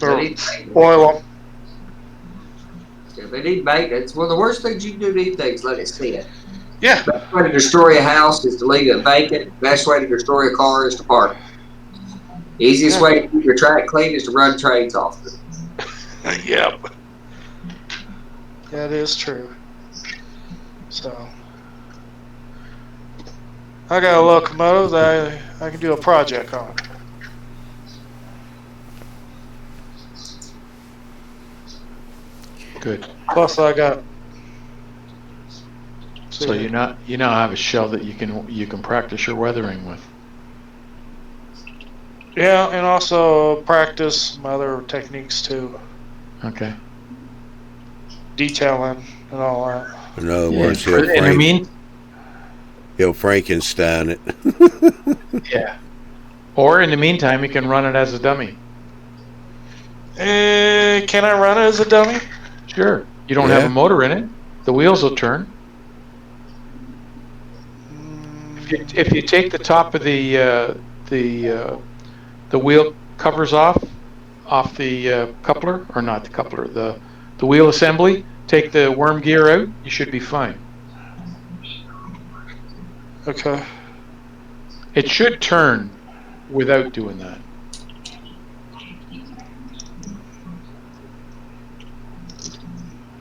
Speaker 4: Or oil them.
Speaker 2: If they need maintenance, one of the worst things you can do to these things, let it sit.
Speaker 4: Yeah.
Speaker 2: Best way to destroy a house is to leave it vacant. Best way to destroy a car is to park it. Easiest way to keep your track clean is to run trades off it.
Speaker 4: Yep. That is true. So I got a locomotive that I can do a project on.
Speaker 5: Good.
Speaker 4: Plus I got
Speaker 5: So you now have a shell that you can practice your weathering with.
Speaker 4: yeah, and also practice some other techniques too.
Speaker 5: Okay.
Speaker 4: Detailing and all that.
Speaker 1: In other
Speaker 5: Yeah,
Speaker 1: words, he'll Frankenstein it.
Speaker 5: Yeah. Or in the meantime, you can run it as a dummy.
Speaker 4: Can I run it as a dummy?
Speaker 5: Sure. You don't have
Speaker 1: Yeah.
Speaker 5: a motor in it. The wheels will turn. If you take the top of the wheel covers off the coupler, or not the coupler, the wheel assembly, take the worm gear out, you should be fine.
Speaker 4: Okay.
Speaker 5: It should turn without doing that.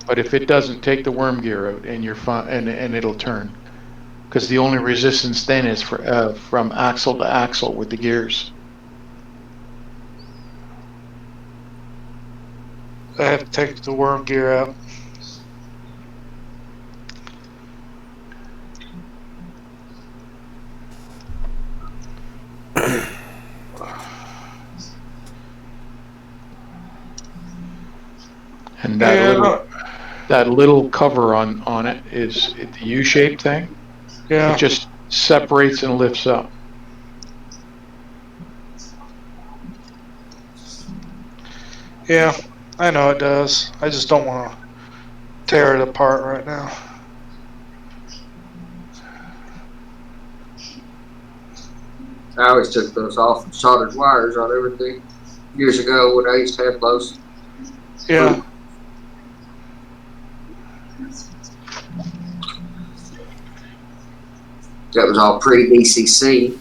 Speaker 5: But if it doesn't, take the worm gear out and you're fine, and it'll turn. Because the only resistance then is from axle to axle with the gears.
Speaker 4: I have to take the worm gear out.
Speaker 5: And
Speaker 4: Yeah.
Speaker 5: that little cover on it is the U-shaped thing.
Speaker 4: Yeah.
Speaker 5: It just separates and lifts up.
Speaker 4: Yeah, I know it does. I just don't want to tear it apart right now.
Speaker 2: I always took those off and soldered wires on everything years ago when I used to have those.
Speaker 4: Yeah.
Speaker 2: that was all pre-DCC.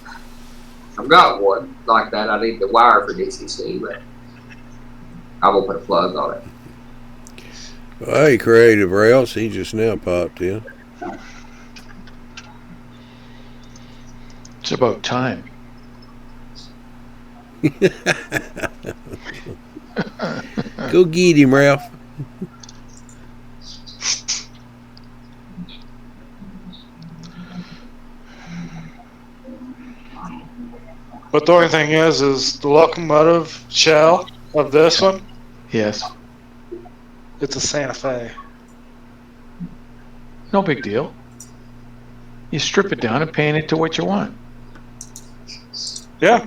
Speaker 2: I've got one like that. I need the wire for DCC, but I will put a plug on it.
Speaker 1: Well, hey, Creative Rails, he just now popped in.
Speaker 5: It's about time.
Speaker 1: Go get him, Ralph.
Speaker 4: But the only thing is the locomotive shell of this one,
Speaker 5: Yes.
Speaker 4: it's a Santa Fe.
Speaker 5: No big deal. You strip it down and paint it to what you want.
Speaker 4: Yeah.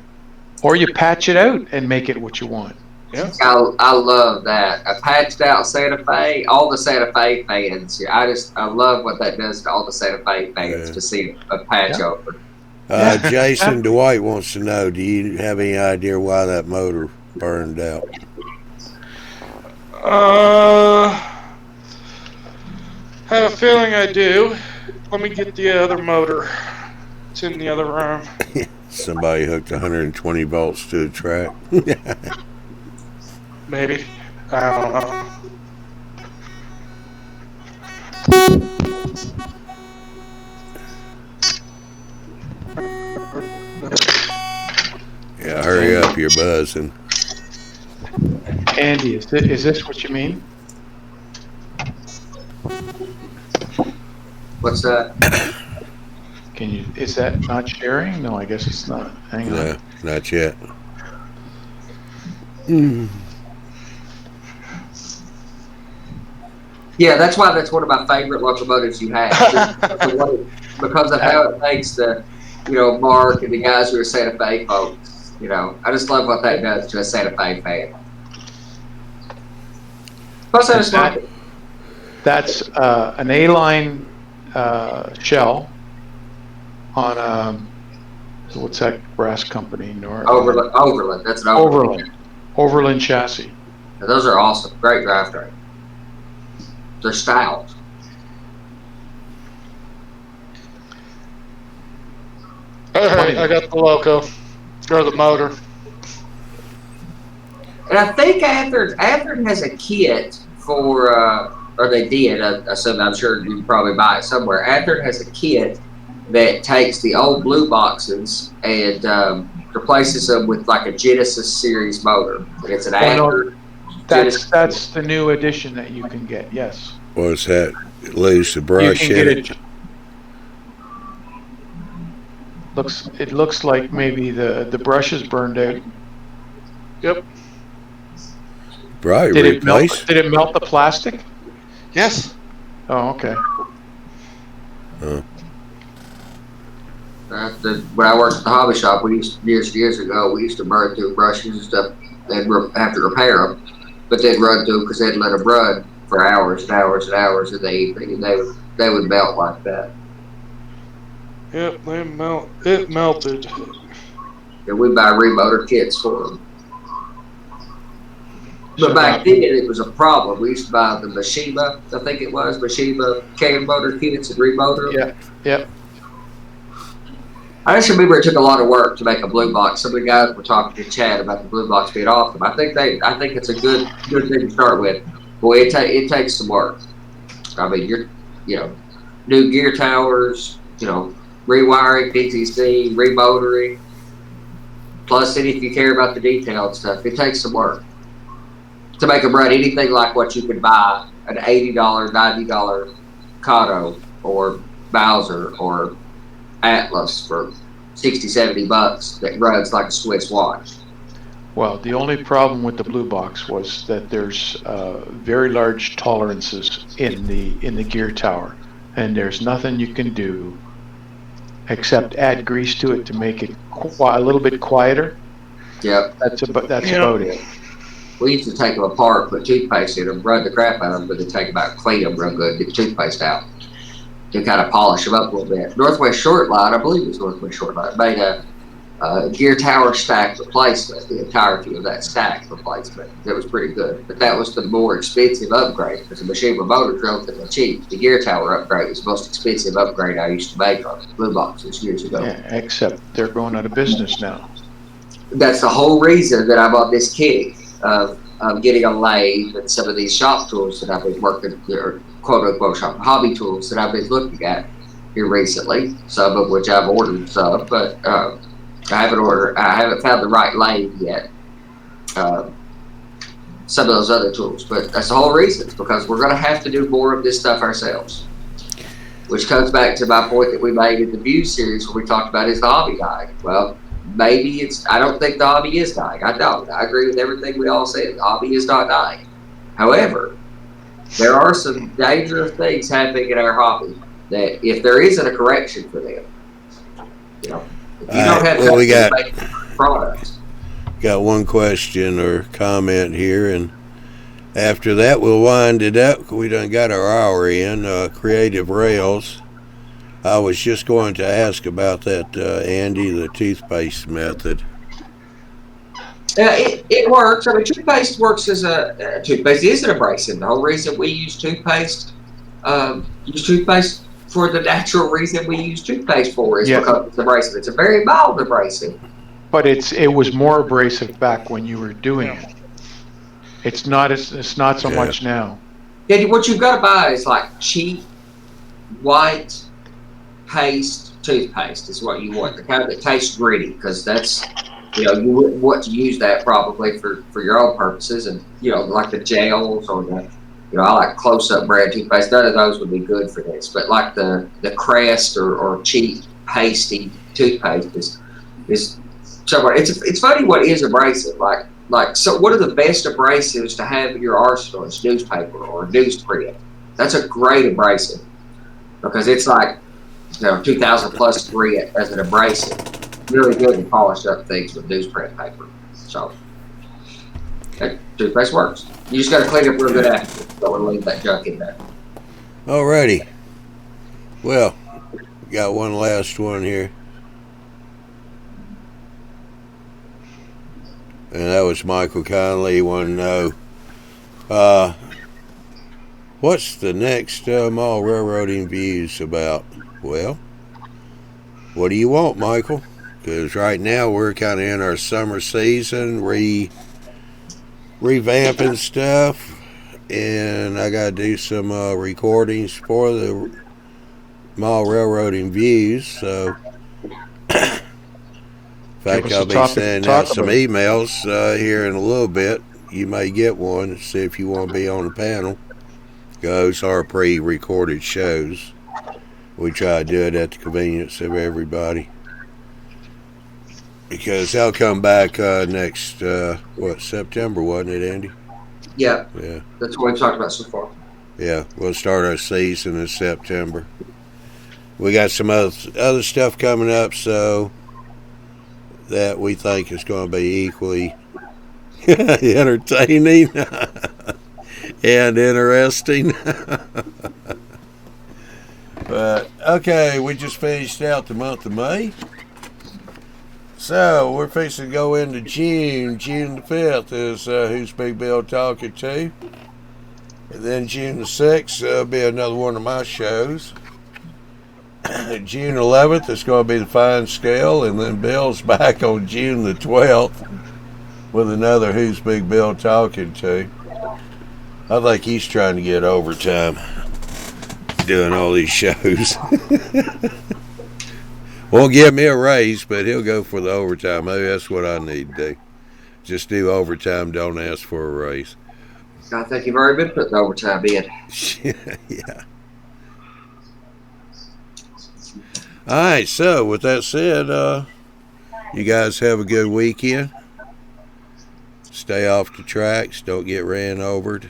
Speaker 5: Or you patch it out and make it what you want.
Speaker 4: Yeah.
Speaker 2: I love that. A patched out Santa Fe. All the Santa Fe fans. I love what that does to all the Santa Fe fans to see a patch over.
Speaker 1: Jason Dwight wants to know, do you have any idea why that motor burned out?
Speaker 4: Have a feeling I do. Let me get the other motor. It's in the other room.
Speaker 1: Somebody hooked 120 volts to a track.
Speaker 4: Maybe. I don't know.
Speaker 1: Yeah, hurry up, you're buzzing.
Speaker 5: Andy, is this what you mean?
Speaker 2: What's that?
Speaker 5: Is that not sharing? No, I guess it's not. Hang on.
Speaker 1: No, not yet.
Speaker 2: Yeah, that's why that's one of my favorite locomotives you have. Because of how it makes the, Mark and the guys who are Santa Fe folks. I just love what that does to a Santa Fe fan. Plus, I just like it.
Speaker 5: That's an A-line shell on what's that brass company?
Speaker 2: Overland. That's an Overland.
Speaker 5: Overland chassis.
Speaker 2: Now, those are awesome. Great drivetrain. They're stout.
Speaker 4: Hey, I got the loco. Or the motor.
Speaker 2: And I think Athearn has a kit for, or they did, I'm sure you can probably buy it somewhere. Athearn has a kit that takes the old blue boxes and replaces them with like a Genesis series motor. And it's an Athearn.
Speaker 5: That's the new edition that you can get, yes.
Speaker 1: What's that? Lose the brush in it?
Speaker 5: It looks like maybe the brush is burned out.
Speaker 4: Yep.
Speaker 1: Right,
Speaker 5: Did it melt the plastic?
Speaker 4: Yes.
Speaker 5: Oh, okay.
Speaker 2: When I worked at the hobby shop, years ago, we used to burn through brushes and stuff and have to repair them, but they'd run through because they'd let them run for hours and hours and hours in the evening, and they would melt like that.
Speaker 4: Yep, it melted.
Speaker 2: And we buy remotor kits for them. But back then, it was a problem. We used to buy the Toshiba, I think it was, Toshiba can motor kits and remotor.
Speaker 5: Yeah.
Speaker 2: I just remember it took a lot of work to make a blue box. Some of the guys were talking to Chad about the blue box being awesome. I think it's a good thing to start with. Boy, it takes some work. I mean, new gear towers, rewiring, DTC, remotoring. Plus, and if you care about the detailed stuff, it takes some work to make them run anything like what you could buy an $80, $90 Kato or Bowser or Atlas for $60-$70 that runs like a Swiss watch.
Speaker 5: Well, the only problem with the blue box was that there's very large tolerances in the gear tower, and there's nothing you can do except add grease to it to make it a little bit quieter.
Speaker 2: Yep.
Speaker 5: That's about it.
Speaker 2: We used to take them apart, put toothpaste in them, run the crap out of them, but then take them out, clean them real good, get the toothpaste out to kind of polish them up a little bit. Northwest Short Line, I believe it was Northwest Short Line, made gear tower stack replacement, the entirety of that stack replacement. That was pretty good. But that was the more expensive upgrade because the machine motor is relatively cheap. The gear tower upgrade was the most expensive upgrade I used to make on blue boxes years ago.
Speaker 5: Yeah, except they're going out of business now.
Speaker 2: That's the whole reason that I'm on this kick of getting a lathe and some of these shop tools that I've been working, or quote unquote shop hobby tools that I've been looking at here recently. Some of which I've ordered some, but I haven't found the right lathe yet. Some of those other tools, but that's the whole reason. It's because we're going to have to do more of this stuff ourselves. Which comes back to my point that we made in the View series where we talked about is the hobby dying. Well, maybe I don't think the hobby is dying. I don't. I agree with everything we all said. The hobby is not dying. However, there are some dangerous things happening in our hobby that if there isn't a correction for them, if you don't have
Speaker 1: we got
Speaker 2: products.
Speaker 1: Got one question or comment here, and after that we'll wind it up. We done got our hour in. Creative Rails. I was just going to ask about that, Andy, the toothpaste method.
Speaker 2: It works. I mean, toothpaste works as toothpaste is an abrasive. The whole reason we use toothpaste for the natural reason we use toothpaste for is because it's abrasive. It's a very mild abrasive.
Speaker 5: But it was more abrasive back when you were doing it. It's not so much now.
Speaker 2: Yeah, what you've got to buy is like cheap white paste toothpaste is what you want. The kind that tastes gritty, because that's you wouldn't want to use that probably for your own purposes, and like the gels or the I like close-up brand toothpaste. None of those would be good for this, but like the Crest or cheap pasty toothpaste is somewhat. It's funny what is abrasive. So one of the best abrasives to have in your arsenal is newspaper or newsprint. That's a great abrasive because it's like 2,000 plus grit as an abrasive. Really good to polish up things with newsprint paper. So that toothpaste works. You just got to clean up real good after. Don't want to leave that junk in there.
Speaker 1: Alrighty. Well, got one last one here. And that was Michael Conley. He wanted to know, what's the next mall railroading views about? Well, what do you want, Michael? Because right now we're kind of in our summer season, revamping stuff, and I got to do some recordings for the mall railroading views. So, in fact, I'll be sending out some emails here in a little bit. You may get one and see if you want to be on the panel. Those are pre-recorded shows. We try to do it at the convenience of everybody. Because they'll come back next, September, wasn't it, Andy?
Speaker 2: Yeah. That's what we've talked about so far.
Speaker 1: Yeah, we'll start our season in September. We got some other stuff coming up, so that we think is going to be equally entertaining and interesting. But, okay, we just finished out the month of May. So, we're fixing to go into June. June the 5th is Who's Big Bill Talking To. And then June the 6th will be another one of my shows. June 11th is going to be the Fine Scale. And then Bill's back on June the 12th with another Who's Big Bill Talking To. I think he's trying to get overtime doing all these shows. Won't give me a raise, but he'll go for the overtime. Maybe that's what I need to do. Just do overtime, don't ask for a raise.
Speaker 2: I think you've already been putting overtime in.
Speaker 1: Yeah. All right, so with that said, you guys have a good weekend. Stay off the tracks. Don't get ran over.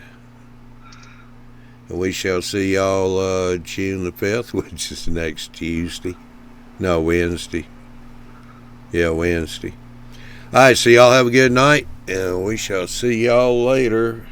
Speaker 1: And we shall see y'all June the 5th, which is next Tuesday. No, Wednesday. Yeah, Wednesday. All right, so y'all have a good night, and we shall see y'all later.